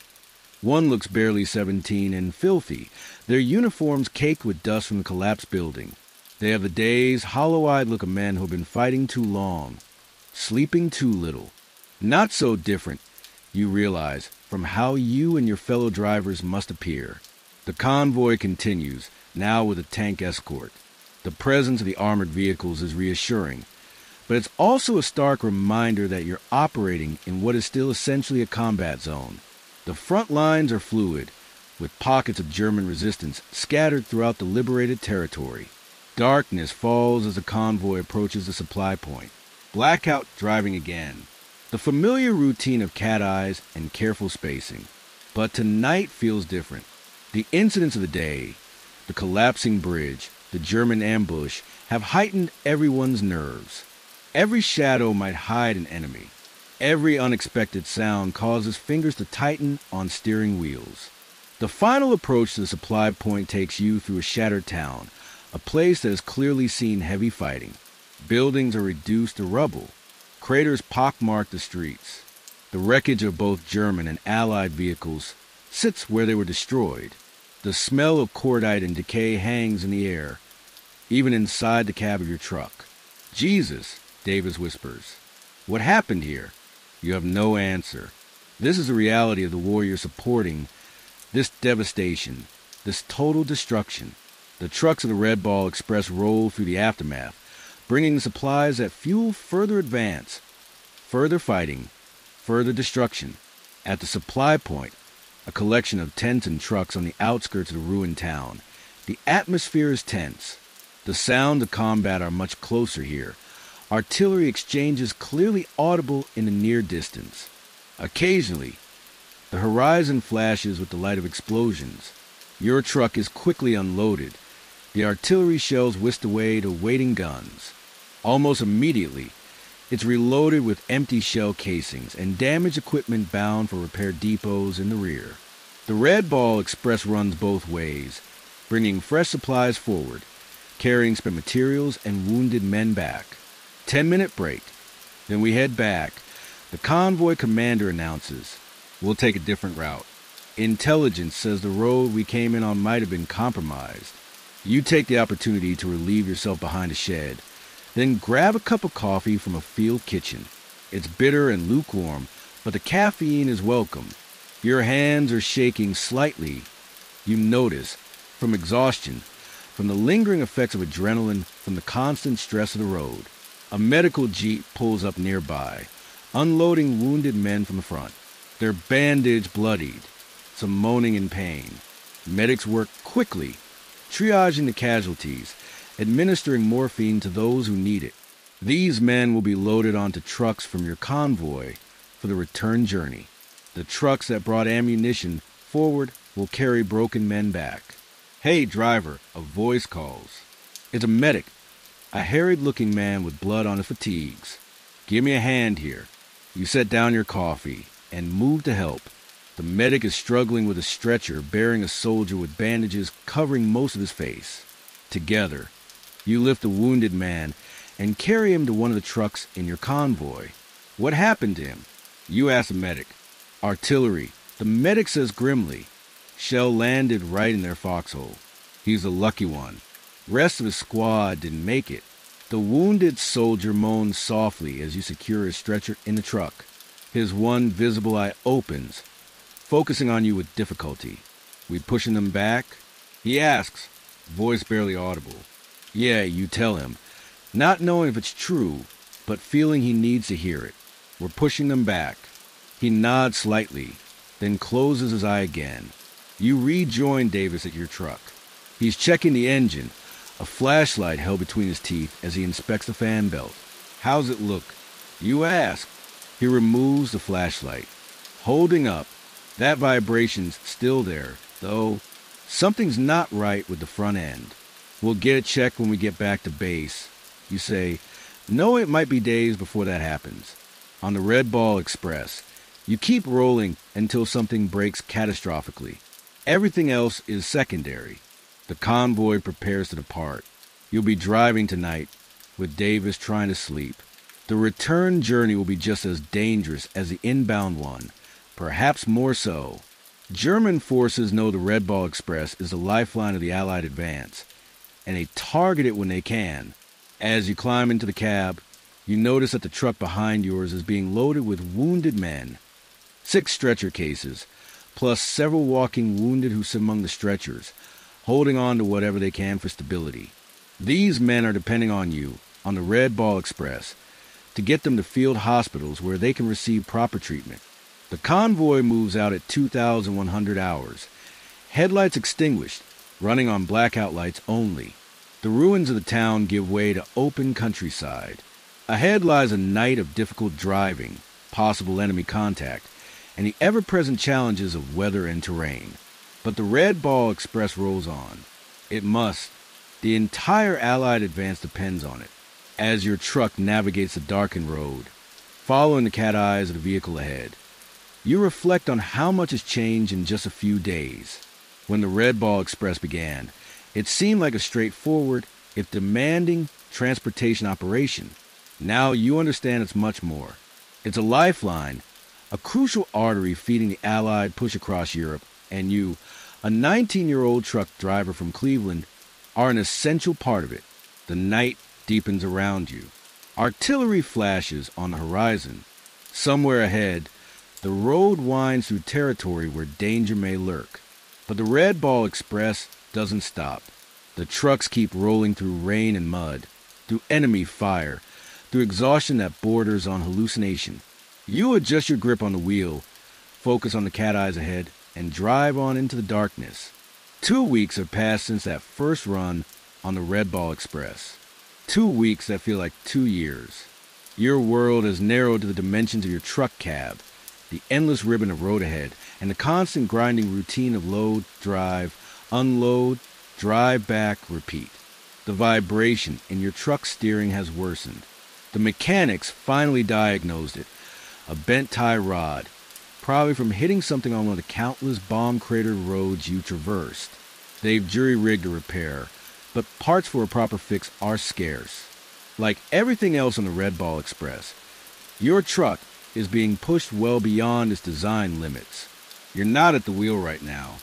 1 looks barely 17 and filthy, their uniforms caked with dust from the collapsed building. They have the dazed, hollow-eyed look of men who have been fighting too long, sleeping too little. Not so different, you realize, from how you and your fellow drivers must appear. The convoy continues, now with a tank escort. The presence of the armored vehicles is reassuring, but it's also a stark reminder that you're operating in what is still essentially a combat zone. The front lines are fluid, with pockets of German resistance scattered throughout the liberated territory. Darkness falls as the convoy approaches the supply point. Blackout driving again. The familiar routine of cat eyes and careful spacing. But tonight feels different. The incidents of the day, the collapsing bridge, the German ambush, have heightened everyone's nerves. Every shadow might hide an enemy. Every unexpected sound causes fingers to tighten on steering wheels. The final approach to the supply point takes you through a shattered town, a place that has clearly seen heavy fighting. Buildings are reduced to rubble. Craters pockmark the streets. The wreckage of both German and Allied vehicles sits where they were destroyed. The smell of cordite and decay hangs in the air, even inside the cab of your truck. Jesus, Davis whispers. What happened here? You have no answer. This is the reality of the war you're supporting, this devastation, this total destruction. The trucks of the Red Ball Express roll through the aftermath, bringing supplies that fuel further advance, further fighting, further destruction. At the supply point, a collection of tents and trucks on the outskirts of the ruined town, the atmosphere is tense. The sounds of combat are much closer here. Artillery exchanges clearly audible in the near distance. Occasionally, the horizon flashes with the light of explosions. Your truck is quickly unloaded. The artillery shells whisked away to waiting guns. Almost immediately, it's reloaded with empty shell casings and damaged equipment bound for repair depots in the rear. The Red Ball Express runs both ways, bringing fresh supplies forward, carrying spent materials and wounded men back. 10-minute break. Then we head back. The convoy commander announces, we'll take a different route. Intelligence says the road we came in on might have been compromised. You take the opportunity to relieve yourself behind a shed, then grab a cup of coffee from a field kitchen. It's bitter and lukewarm, but the caffeine is welcome. Your hands are shaking slightly. You notice, from exhaustion, from the lingering effects of adrenaline, from the constant stress of the road. A medical jeep pulls up nearby, unloading wounded men from the front. They're bandaged, bloodied, some moaning in pain. Medics work quickly, triaging the casualties, administering morphine to those who need it. These men will be loaded onto trucks from your convoy for the return journey. The trucks that brought ammunition forward will carry broken men back. "Hey, driver," a voice calls. It's a medic, a harried-looking man with blood on his fatigues. "Give me a hand here." You set down your coffee and move to help. The medic is struggling with a stretcher, bearing a soldier with bandages covering most of his face. Together, you lift a wounded man and carry him to one of the trucks in your convoy. "What happened to him?" You ask the medic. "Artillery," the medic says grimly. "Shell landed right in their foxhole. He's a lucky one. Rest of his squad didn't make it." The wounded soldier moans softly as you secure his stretcher in the truck. His one visible eye opens, focusing on you with difficulty. "We pushing them back?" he asks, voice barely audible. "Yeah," you tell him, not knowing if it's true, but feeling he needs to hear it. "We're pushing them back." He nods slightly, then closes his eye again. You rejoin Davis at your truck. He's checking the engine, a flashlight held between his teeth as he inspects the fan belt. "How's it look?" you ask. He removes the flashlight, holding up. That vibration's still there, though something's not right with the front end. "We'll get it checked when we get back to base," you say. No, it might be days before that happens. On the Red Ball Express, you keep rolling until something breaks catastrophically. Everything else is secondary. The convoy prepares to depart. You'll be driving tonight, with Davis trying to sleep. The return journey will be just as dangerous as the inbound one, perhaps more so. German forces know the Red Ball Express is the lifeline of the Allied advance, and they target it when they can. As you climb into the cab, you notice that the truck behind yours is being loaded with wounded men. 6 stretcher cases, plus several walking wounded who sit among the stretchers, holding on to whatever they can for stability. These men are depending on you, on the Red Ball Express, to get them to field hospitals where they can receive proper treatment. The convoy moves out at 2,100 hours, headlights extinguished, running on blackout lights only. The ruins of the town give way to open countryside. Ahead lies a night of difficult driving, possible enemy contact, and the ever-present challenges of weather and terrain. But the Red Ball Express rolls on. It must. The entire Allied advance depends on it. As your truck navigates the darkened road, following the cat eyes of the vehicle ahead, you reflect on how much has changed in just a few days. When the Red Ball Express began, it seemed like a straightforward, if demanding, transportation operation. Now you understand it's much more. It's a lifeline, a crucial artery feeding the Allied push across Europe, and you, a 19-year-old truck driver from Cleveland, are an essential part of it. The night deepens around you. Artillery flashes on the horizon. Somewhere ahead, the road winds through territory where danger may lurk. But the Red Ball Express doesn't stop. The trucks keep rolling through rain and mud, through enemy fire, through exhaustion that borders on hallucination. You adjust your grip on the wheel, focus on the cat eyes ahead, and drive on into the darkness. 2 weeks have passed since that first run on the Red Ball Express. 2 weeks that feel like 2 years. Your world has narrowed to the dimensions of your truck cab, the endless ribbon of road ahead, and the constant grinding routine of load, drive, unload, drive back, repeat. The vibration in your truck steering has worsened. The mechanics finally diagnosed it, a bent tie rod, probably from hitting something on one of the countless bomb-cratered roads you traversed. They've jury-rigged a repair, but parts for a proper fix are scarce. Like everything else on the Red Ball Express, your truck is being pushed well beyond its design limits. You're not at the wheel right now.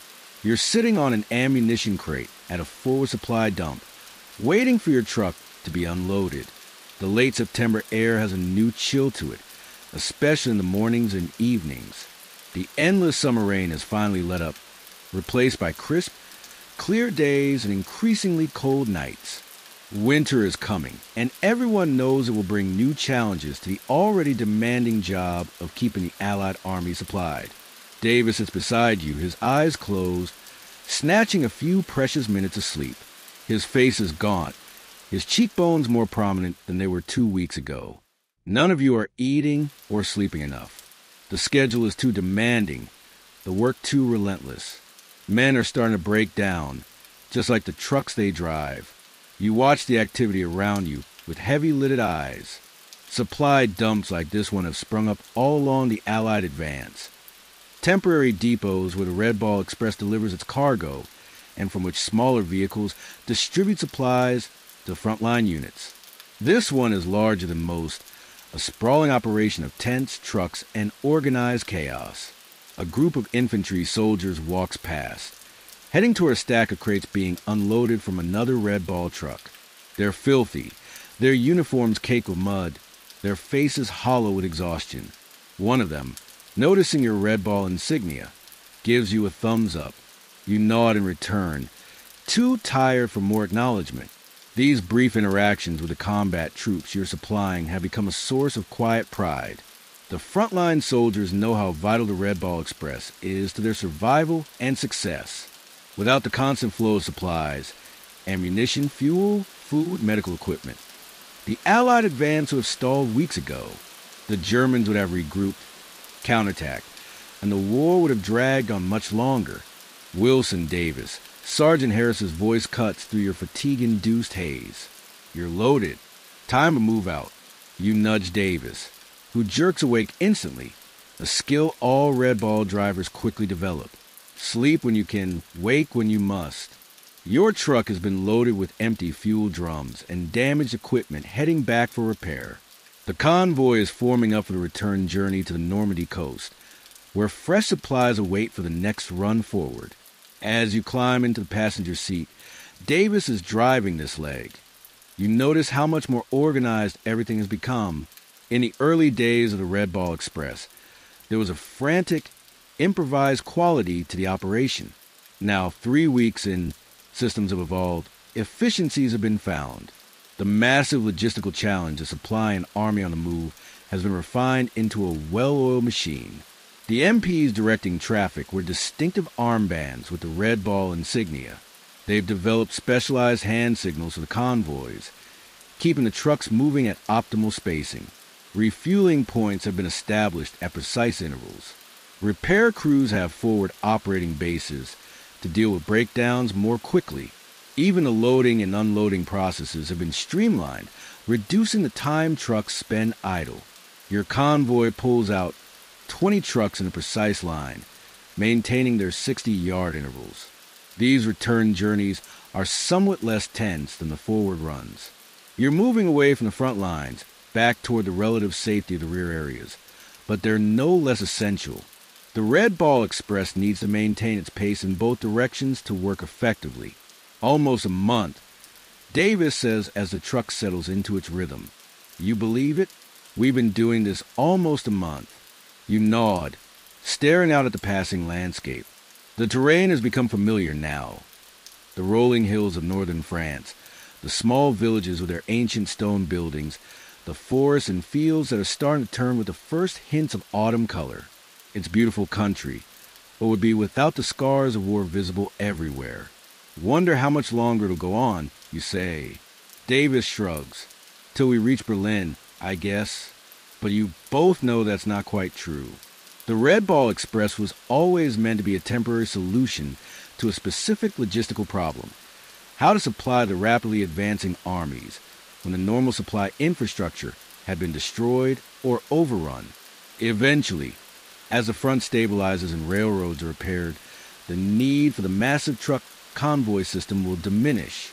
You're sitting on an ammunition crate at a forward supply dump, waiting for your truck to be unloaded. The late September air has a new chill to it, especially in the mornings and evenings. The endless summer rain has finally let up, replaced by crisp, clear days and increasingly cold nights. Winter is coming, and everyone knows it will bring new challenges to the already demanding job of keeping the Allied army supplied. Davis is beside you, his eyes closed, snatching a few precious minutes of sleep. His face is gaunt, his cheekbones more prominent than they were 2 weeks ago. None of you are eating or sleeping enough. The schedule is too demanding, the work too relentless. Men are starting to break down, just like the trucks they drive. You watch the activity around you with heavy-lidded eyes. Supply dumps like this one have sprung up all along the Allied advance. Temporary depots where the Red Ball Express delivers its cargo, and from which smaller vehicles distribute supplies to frontline units. This one is larger than most, a sprawling operation of tents, trucks, and organized chaos. A group of infantry soldiers walks past, heading toward a stack of crates being unloaded from another Red Ball truck. They're filthy, their uniforms caked with mud, their faces hollow with exhaustion. One of them, noticing your Red Ball insignia, gives you a thumbs up. You nod in return, too tired for more acknowledgement. These brief interactions with the combat troops you're supplying have become a source of quiet pride. The frontline soldiers know how vital the Red Ball Express is to their survival and success. Without the constant flow of supplies, ammunition, fuel, food, medical equipment, the Allied advance would have stalled weeks ago. The Germans would have regrouped, counterattacked, and the war would have dragged on much longer. Wilson Davis, Sergeant Harris's voice cuts through your fatigue-induced haze. You're loaded. Time to move out. You nudge Davis, who jerks awake instantly, a skill all Red Ball drivers quickly develop. Sleep when you can, wake when you must. Your truck has been loaded with empty fuel drums and damaged equipment heading back for repair. The convoy is forming up for the return journey to the Normandy coast, where fresh supplies await for the next run forward. As you climb into the passenger seat, Davis is driving this leg. You notice how much more organized everything has become. In the early days of the Red Ball Express, there was a frantic, improvised quality to the operation. Now, 3 weeks in, systems have evolved, efficiencies have been found. The massive logistical challenge of supplying an army on the move has been refined into a well-oiled machine. The MPs directing traffic wear distinctive armbands with the Red Ball insignia. They've developed specialized hand signals for the convoys, keeping the trucks moving at optimal spacing. Refueling points have been established at precise intervals. Repair crews have forward operating bases to deal with breakdowns more quickly. Even the loading and unloading processes have been streamlined, reducing the time trucks spend idle. Your convoy pulls out 20 trucks in a precise line, maintaining their 60-yard intervals. These return journeys are somewhat less tense than the forward runs. You're moving away from the front lines, back toward the relative safety of the rear areas, but they're no less essential. The Red Ball Express needs to maintain its pace in both directions to work effectively. Almost a month, Davis says as the truck settles into its rhythm. You believe it? We've been doing this almost a month. You nod, staring out at the passing landscape. The terrain has become familiar now. The rolling hills of northern France, the small villages with their ancient stone buildings, the forests and fields that are starting to turn with the first hints of autumn color. It's beautiful country, but would be without the scars of war visible everywhere. Wonder how much longer it'll go on, you say. Davis shrugs. Till we reach Berlin, I guess. But you both know that's not quite true. The Red Ball Express was always meant to be a temporary solution to a specific logistical problem. How to supply the rapidly advancing armies when the normal supply infrastructure had been destroyed or overrun. Eventually, as the front stabilizes and railroads are repaired, the need for the massive truck convoy system will diminish.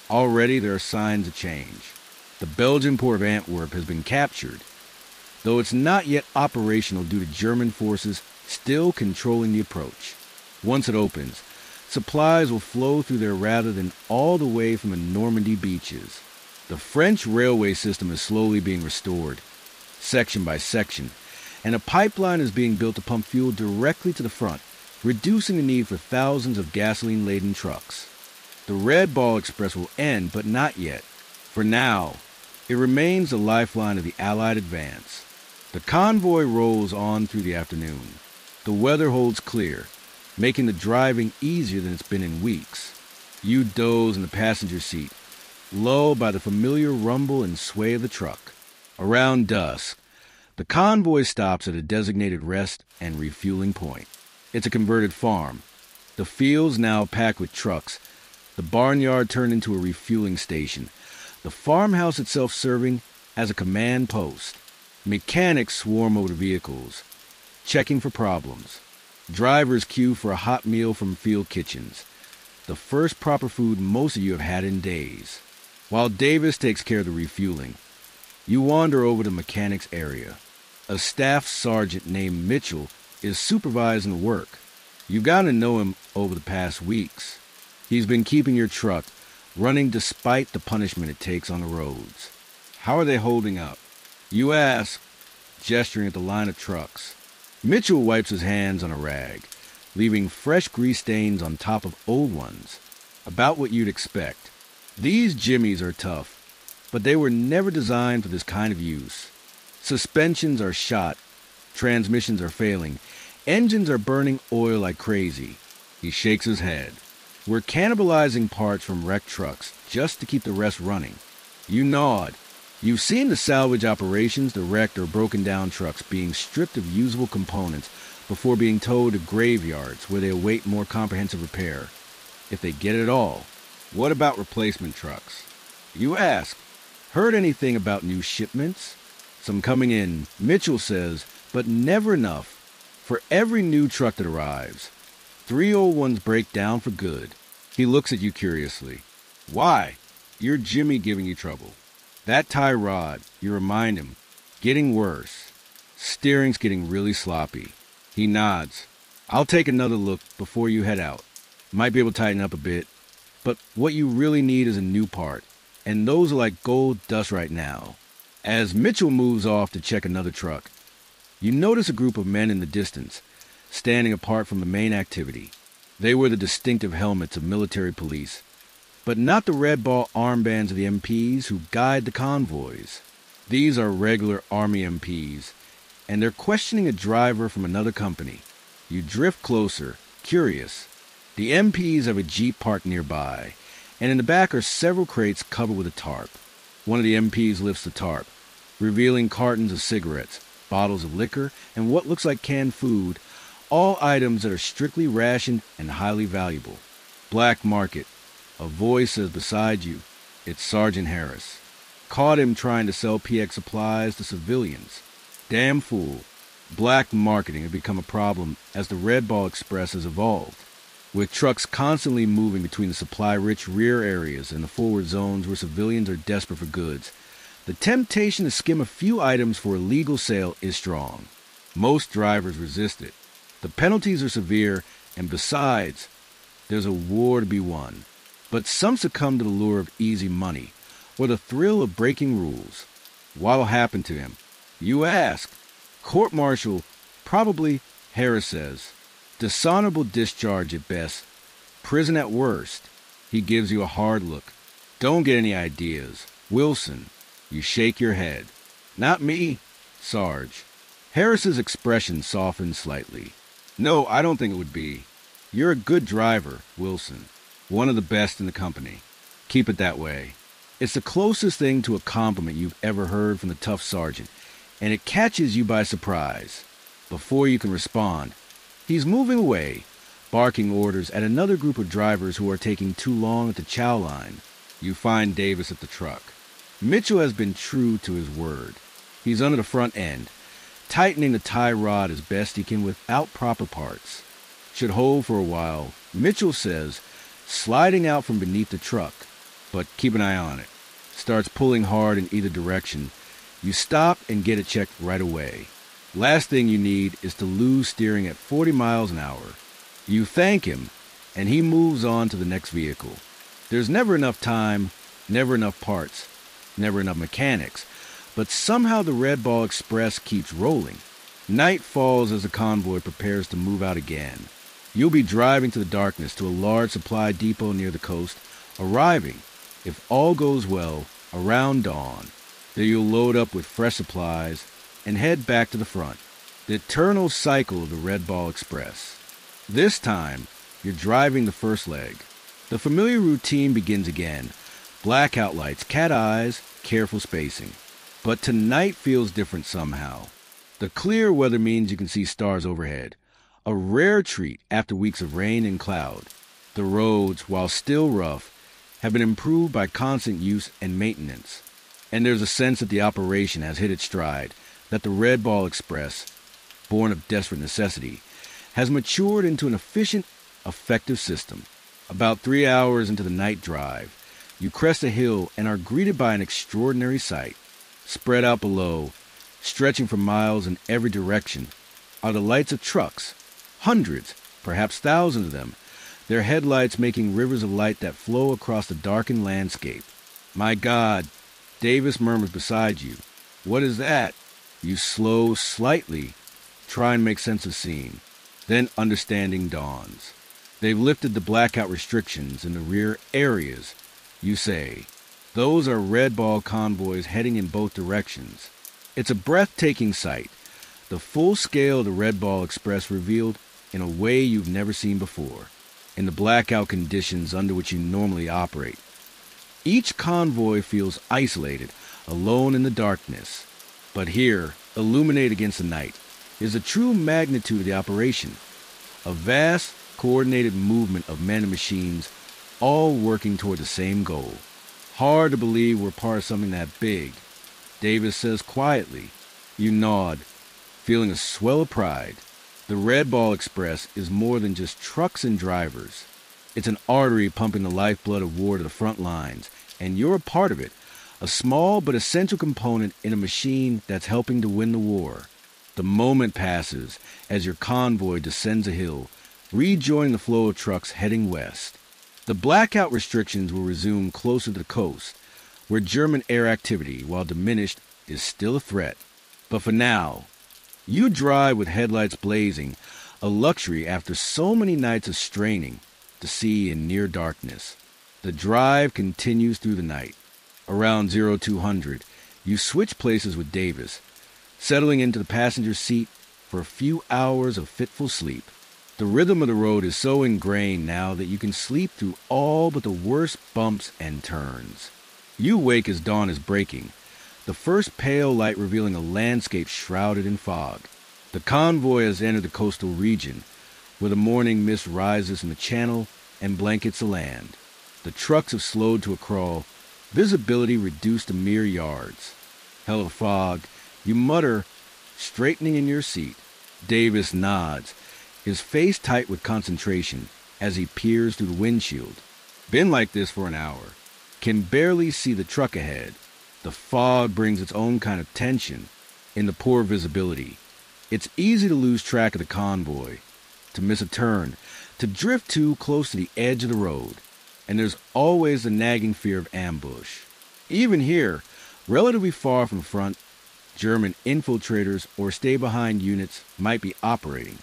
Already there are signs of change. The Belgian port of Antwerp has been captured, though it's not yet operational due to German forces still controlling the approach. Once it opens, supplies will flow through there rather than all the way from the Normandy beaches. The French railway system is slowly being restored, section by section, and a pipeline is being built to pump fuel directly to the front, reducing the need for thousands of gasoline-laden trucks. The Red Ball Express will end, but not yet. For now, it remains the lifeline of the Allied advance. The convoy rolls on through the afternoon. The weather holds clear, making the driving easier than it's been in weeks. You doze in the passenger seat, lulled by the familiar rumble and sway of the truck. Around dusk, the convoy stops at a designated rest and refueling point. It's a converted farm. The fields now packed with trucks. The barnyard turned into a refueling station. The farmhouse itself serving as a command post. Mechanics swarm over the vehicles, checking for problems. Drivers queue for a hot meal from field kitchens, the first proper food most of you have had in days. While Davis takes care of the refueling, you wander over the mechanics area. A staff sergeant named Mitchell is supervising the work. You've gotten to know him over the past weeks. He's been keeping your truck running despite the punishment it takes on the roads. How are they holding up? You ask, gesturing at the line of trucks. Mitchell wipes his hands on a rag, leaving fresh grease stains on top of old ones. About what you'd expect. These jimmies are tough, but they were never designed for this kind of use. Suspensions are shot, transmissions are failing, engines are burning oil like crazy. He shakes his head. We're cannibalizing parts from wrecked trucks just to keep the rest running. You nod. You've seen the salvage operations, the wrecked or broken down trucks being stripped of usable components before being towed to graveyards where they await more comprehensive repair. If they get it at all. What about replacement trucks? You ask. Heard anything about new shipments? Some coming in, Mitchell says, but never enough. For every new truck that arrives, 3 old ones break down for good. He looks at you curiously. Why? You're Jimmy giving you trouble. That tie rod, you remind him, getting worse. Steering's getting really sloppy. He nods. I'll take another look before you head out. Might be able to tighten up a bit. But what you really need is a new part. And those are like gold dust right now. As Mitchell moves off to check another truck, you notice a group of men in the distance, standing apart from the main activity. They wear the distinctive helmets of military police, but not the red ball armbands of the MPs who guide the convoys. These are regular Army MPs, and they're questioning a driver from another company. You drift closer, curious. The MPs have a Jeep parked nearby, and in the back are several crates covered with a tarp. One of the MPs lifts the tarp, revealing cartons of cigarettes, bottles of liquor, and what looks like canned food, all items that are strictly rationed and highly valuable. Black market. A voice says beside you, it's Sergeant Harris. Caught him trying to sell PX supplies to civilians. Damn fool. Black marketing had become a problem as the Red Ball Express has evolved, with trucks constantly moving between the supply-rich rear areas and the forward zones where civilians are desperate for goods. The temptation to skim a few items for a legal sale is strong. Most drivers resist it. The penalties are severe, and besides, there's a war to be won. But some succumb to the lure of easy money, or the thrill of breaking rules. What'll happen to him? You ask. Court-martial, probably, Harris says. Dishonorable discharge at best, prison at worst. He gives you a hard look. Don't get any ideas. Wilson. You shake your head. Not me, Sarge. Harris's expression softens slightly. No, I don't think it would be. You're a good driver, Wilson. One of the best in the company. Keep it that way. It's the closest thing to a compliment you've ever heard from the tough sergeant, and it catches you by surprise. Before you can respond, he's moving away, barking orders at another group of drivers who are taking too long at the chow line. You find Davis at the truck. Mitchell has been true to his word. He's under the front end, tightening the tie rod as best he can without proper parts. Should hold for a while, Mitchell says, sliding out from beneath the truck, but keep an eye on it. Starts pulling hard in either direction. You stop and get it checked right away. Last thing you need is to lose steering at 40 miles an hour. You thank him, and he moves on to the next vehicle. There's never enough time, never enough parts, never enough mechanics, but somehow the Red Ball Express keeps rolling. Night falls as the convoy prepares to move out again. You'll be driving to the darkness to a large supply depot near the coast, arriving, if all goes well, around dawn. There you'll load up with fresh supplies and head back to the front. The eternal cycle of the Red Ball Express. This time, you're driving the first leg. The familiar routine begins again. Blackout lights, cat eyes, careful spacing. But tonight feels different somehow. The clear weather means you can see stars overhead. A rare treat after weeks of rain and cloud. The roads, while still rough, have been improved by constant use and maintenance. And there's a sense that the operation has hit its stride, that the Red Ball Express, born of desperate necessity, has matured into an efficient, effective system. About 3 hours into the night drive, you crest a hill and are greeted by an extraordinary sight. Spread out below, stretching for miles in every direction, are the lights of trucks, hundreds, perhaps thousands of them, their headlights making rivers of light that flow across the darkened landscape. My God, Davis murmurs beside you. What is that? You slow slightly, try and make sense of scene. Then understanding dawns. They've lifted the blackout restrictions in the rear areas. You say, those are Red Ball convoys heading in both directions. It's a breathtaking sight. The full scale of the Red Ball Express revealed in a way you've never seen before, in the blackout conditions under which you normally operate. Each convoy feels isolated, alone in the darkness. But here, illuminated against the night, is the true magnitude of the operation. A vast, coordinated movement of men and machines, all working toward the same goal. Hard to believe we're part of something that big. Davis says quietly. You nod, feeling a swell of pride. The Red Ball Express is more than just trucks and drivers. It's an artery pumping the lifeblood of war to the front lines, and you're a part of it, a small but essential component in a machine that's helping to win the war. The moment passes as your convoy descends a hill, rejoining the flow of trucks heading west. The blackout restrictions will resume closer to the coast, where German air activity, while diminished, is still a threat. But for now, you drive with headlights blazing, a luxury after so many nights of straining to see in near darkness. The drive continues through the night. Around 0200, you switch places with Davis, settling into the passenger seat for a few hours of fitful sleep. The rhythm of the road is so ingrained now that you can sleep through all but the worst bumps and turns. You wake as dawn is breaking, the first pale light revealing a landscape shrouded in fog. The convoy has entered the coastal region, where the morning mist rises from the channel and blankets the land. The trucks have slowed to a crawl, visibility reduced to mere yards. Hell of fog, you mutter, straightening in your seat. Davis nods, his face tight with concentration as he peers through the windshield. Been like this for an hour. Can barely see the truck ahead. The fog brings its own kind of tension in the poor visibility. It's easy to lose track of the convoy, to miss a turn, to drift too close to the edge of the road. And there's always the nagging fear of ambush. Even here, relatively far from front, German infiltrators or stay-behind units might be operating.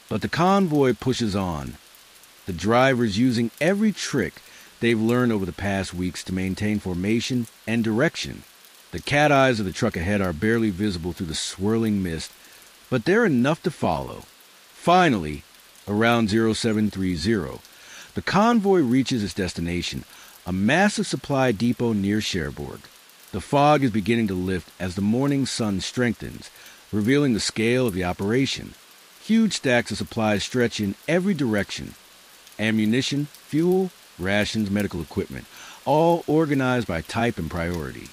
But the convoy pushes on, the drivers using every trick they've learned over the past weeks to maintain formation and direction. The cat eyes of the truck ahead are barely visible through the swirling mist, but they're enough to follow. Finally, around 0730, the convoy reaches its destination, a massive supply depot near Cherbourg. The fog is beginning to lift as the morning sun strengthens, revealing the scale of the operation. Huge stacks of supplies stretch in every direction. Ammunition, fuel, rations, medical equipment, all organized by type and priority.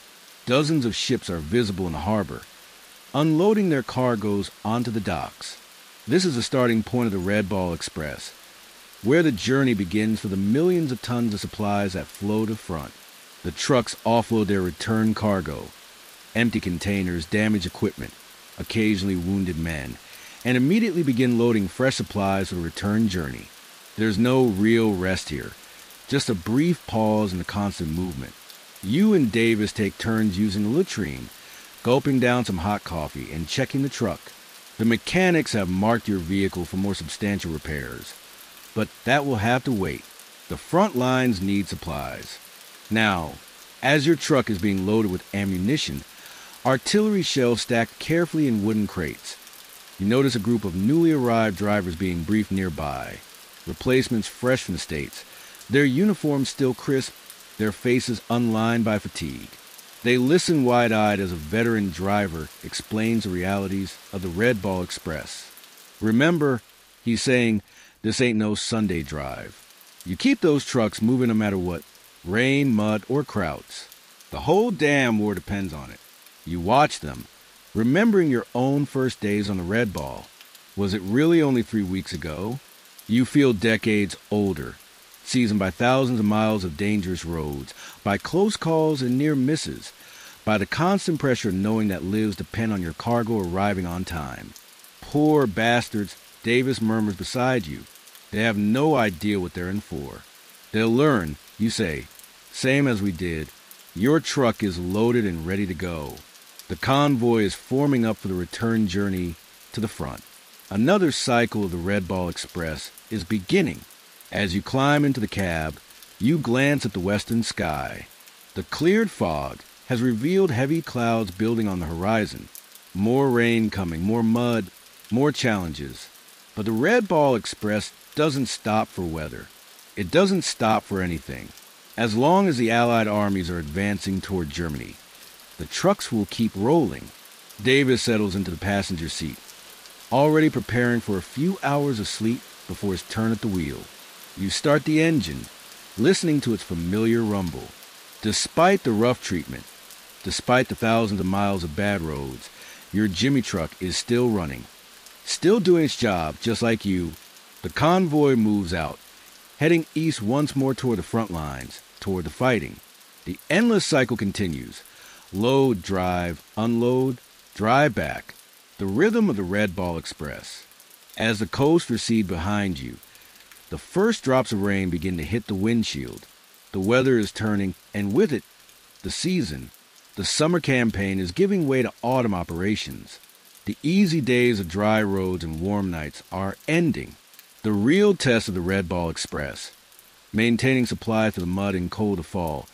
Dozens of ships are visible in the harbor, unloading their cargoes onto the docks. This is the starting point of the Red Ball Express, where the journey begins for the millions of tons of supplies that flow to front. The trucks offload their return cargo, empty containers, damaged equipment, occasionally wounded men, and immediately begin loading fresh supplies for the return journey. There's no real rest here, just a brief pause in the constant movement. You and Davis take turns using the latrine, gulping down some hot coffee and checking the truck. The mechanics have marked your vehicle for more substantial repairs, but that will have to wait. The front lines need supplies. Now, as your truck is being loaded with ammunition, artillery shells stacked carefully in wooden crates, you notice a group of newly arrived drivers being briefed nearby. Replacements fresh from the States, their uniforms still crisp, their faces unlined by fatigue. They listen wide-eyed as a veteran driver explains the realities of the Red Ball Express. Remember, he's saying, this ain't no Sunday drive. You keep those trucks moving no matter what, rain, mud, or crowds. The whole damn war depends on it. You watch them, remembering your own first days on the Red Ball. Was it really only 3 weeks ago? You feel decades older, seasoned by thousands of miles of dangerous roads, by close calls and near misses, by the constant pressure of knowing that lives depend on your cargo arriving on time. Poor bastards, Davis murmurs beside you. They have no idea what they're in for. They'll learn, you say, same as we did. Your truck is loaded and ready to go. The convoy is forming up for the return journey to the front. Another cycle of the Red Ball Express is beginning. As you climb into the cab, you glance at the western sky. The cleared fog has revealed heavy clouds building on the horizon. More rain coming, more mud, more challenges. But the Red Ball Express doesn't stop for weather. It doesn't stop for anything. As long as the Allied armies are advancing toward Germany, the trucks will keep rolling. Davis settles into the passenger seat, already preparing for a few hours of sleep before his turn at the wheel. You start the engine, listening to its familiar rumble. Despite the rough treatment, despite the thousands of miles of bad roads, your Jimmy truck is still running, still doing its job just like you. The convoy moves out, heading east once more toward the front lines, toward the fighting. The endless cycle continues. Load, drive, unload, drive back. The rhythm of the Red Ball Express. As the coast recedes behind you, the first drops of rain begin to hit the windshield. The weather is turning, and with it, the season. The summer campaign is giving way to autumn operations. The easy days of dry roads and warm nights are ending. The real test of the Red Ball Express, maintaining supply for the mud and cold of fall,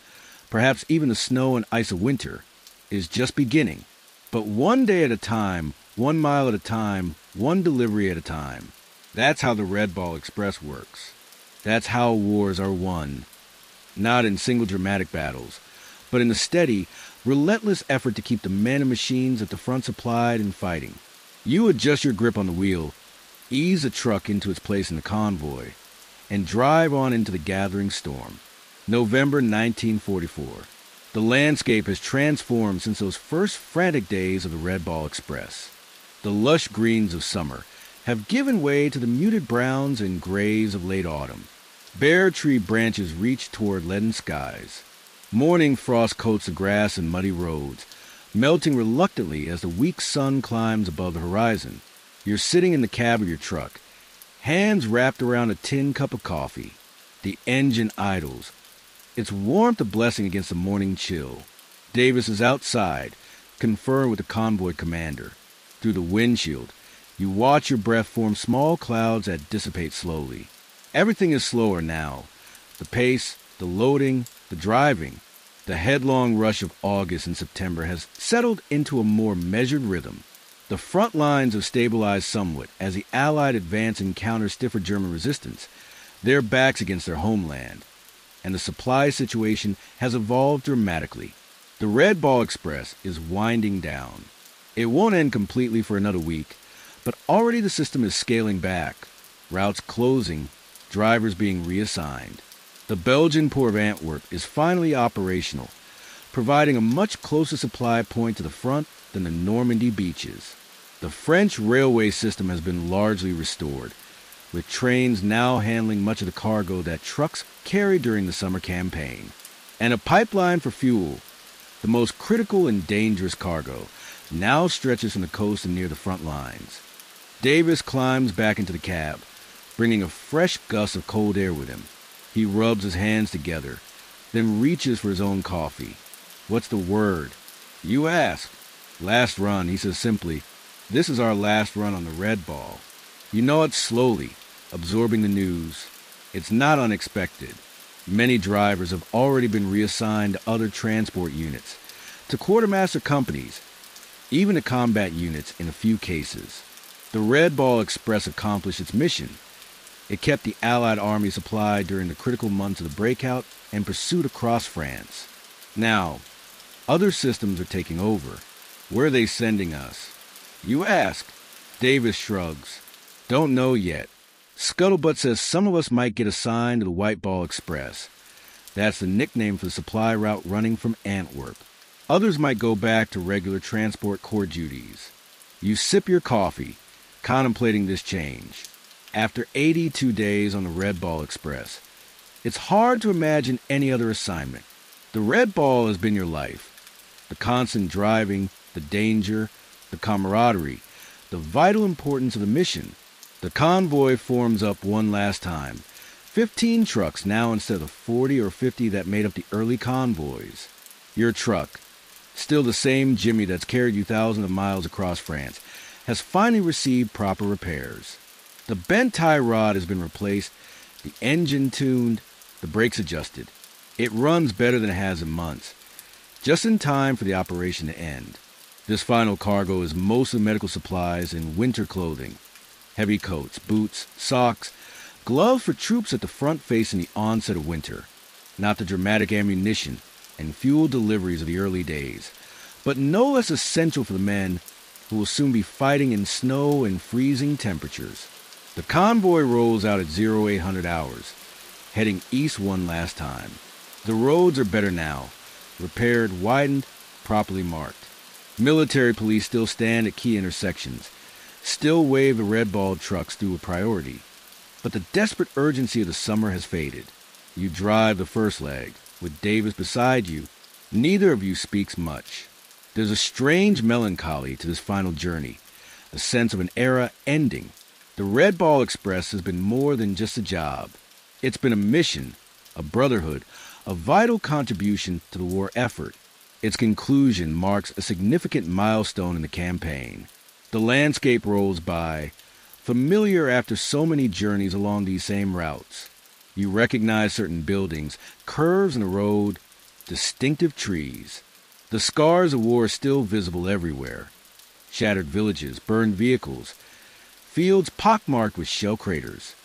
perhaps even the snow and ice of winter, is just beginning. But one day at a time, 1 mile at a time, one delivery at a time. That's how the Red Ball Express works. That's how wars are won. Not in single dramatic battles, but in the steady, relentless effort to keep the men and machines at the front supplied and fighting. You adjust your grip on the wheel, ease the truck into its place in the convoy, and drive on into the gathering storm. November 1944. The landscape has transformed since those first frantic days of the Red Ball Express. The lush greens of summer have given way to the muted browns and grays of late autumn. Bare tree branches reach toward leaden skies. Morning frost coats the grass and muddy roads, melting reluctantly as the weak sun climbs above the horizon. You're sitting in the cab of your truck, hands wrapped around a tin cup of coffee. The engine idles, its warmth a blessing against the morning chill. Davis is outside, conferring with the convoy commander. Through the windshield, you watch your breath form small clouds that dissipate slowly. Everything is slower now. The pace, the loading, the driving. The headlong rush of August and September has settled into a more measured rhythm. The front lines have stabilized somewhat as the Allied advance encounters stiffer German resistance, their backs against their homeland, and the supply situation has evolved dramatically. The Red Ball Express is winding down. It won't end completely for another week, but already the system is scaling back, routes closing, drivers being reassigned. The Belgian Port of Antwerp is finally operational, providing a much closer supply point to the front than the Normandy beaches. The French railway system has been largely restored, with trains now handling much of the cargo that trucks carried during the summer campaign. And a pipeline for fuel, the most critical and dangerous cargo, now stretches from the coast and near the front lines. Davis climbs back into the cab, bringing a fresh gust of cold air with him. He rubs his hands together, then reaches for his own coffee. What's the word? You ask. Last run, he says simply. This is our last run on the Red Ball. You know it slowly, absorbing the news. It's not unexpected. Many drivers have already been reassigned to other transport units, to quartermaster companies, even to combat units in a few cases. The Red Ball Express accomplished its mission. It kept the Allied army supplied during the critical months of the breakout and pursuit across France. Now, other systems are taking over. Where are they sending us? You ask. Davis shrugs. Don't know yet. Scuttlebutt says some of us might get assigned to the White Ball Express. That's the nickname for the supply route running from Antwerp. Others might go back to regular transport corps duties. You sip your coffee, contemplating this change. After 82 days on the Red Ball Express, it's hard to imagine any other assignment. The Red Ball has been your life. The constant driving, the danger, the camaraderie, the vital importance of the mission. The convoy forms up one last time. 15 trucks now instead of 40 or 50 that made up the early convoys. Your truck, still the same Jimmy that's carried you thousands of miles across France, has finally received proper repairs. The bent tie rod has been replaced, the engine tuned, the brakes adjusted. It runs better than it has in months, just in time for the operation to end. This final cargo is mostly medical supplies and winter clothing. Heavy coats, boots, socks, gloves for troops at the front facing the onset of winter. Not the dramatic ammunition and fuel deliveries of the early days, but no less essential for the men who will soon be fighting in snow and freezing temperatures. The convoy rolls out at 0800 hours, heading east one last time. The roads are better now, repaired, widened, properly marked. Military police still stand at key intersections, still wave the red-balled trucks through a priority. But the desperate urgency of the summer has faded. You drive the first leg, with Davis beside you. Neither of you speaks much. There's a strange melancholy to this final journey, a sense of an era ending. The Red Ball Express has been more than just a job. It's been a mission, a brotherhood, a vital contribution to the war effort. Its conclusion marks a significant milestone in the campaign. The landscape rolls by, familiar after so many journeys along these same routes. You recognize certain buildings, curves in the road, distinctive trees. The scars of war are still visible everywhere. Shattered villages, burned vehicles, fields pockmarked with shell craters.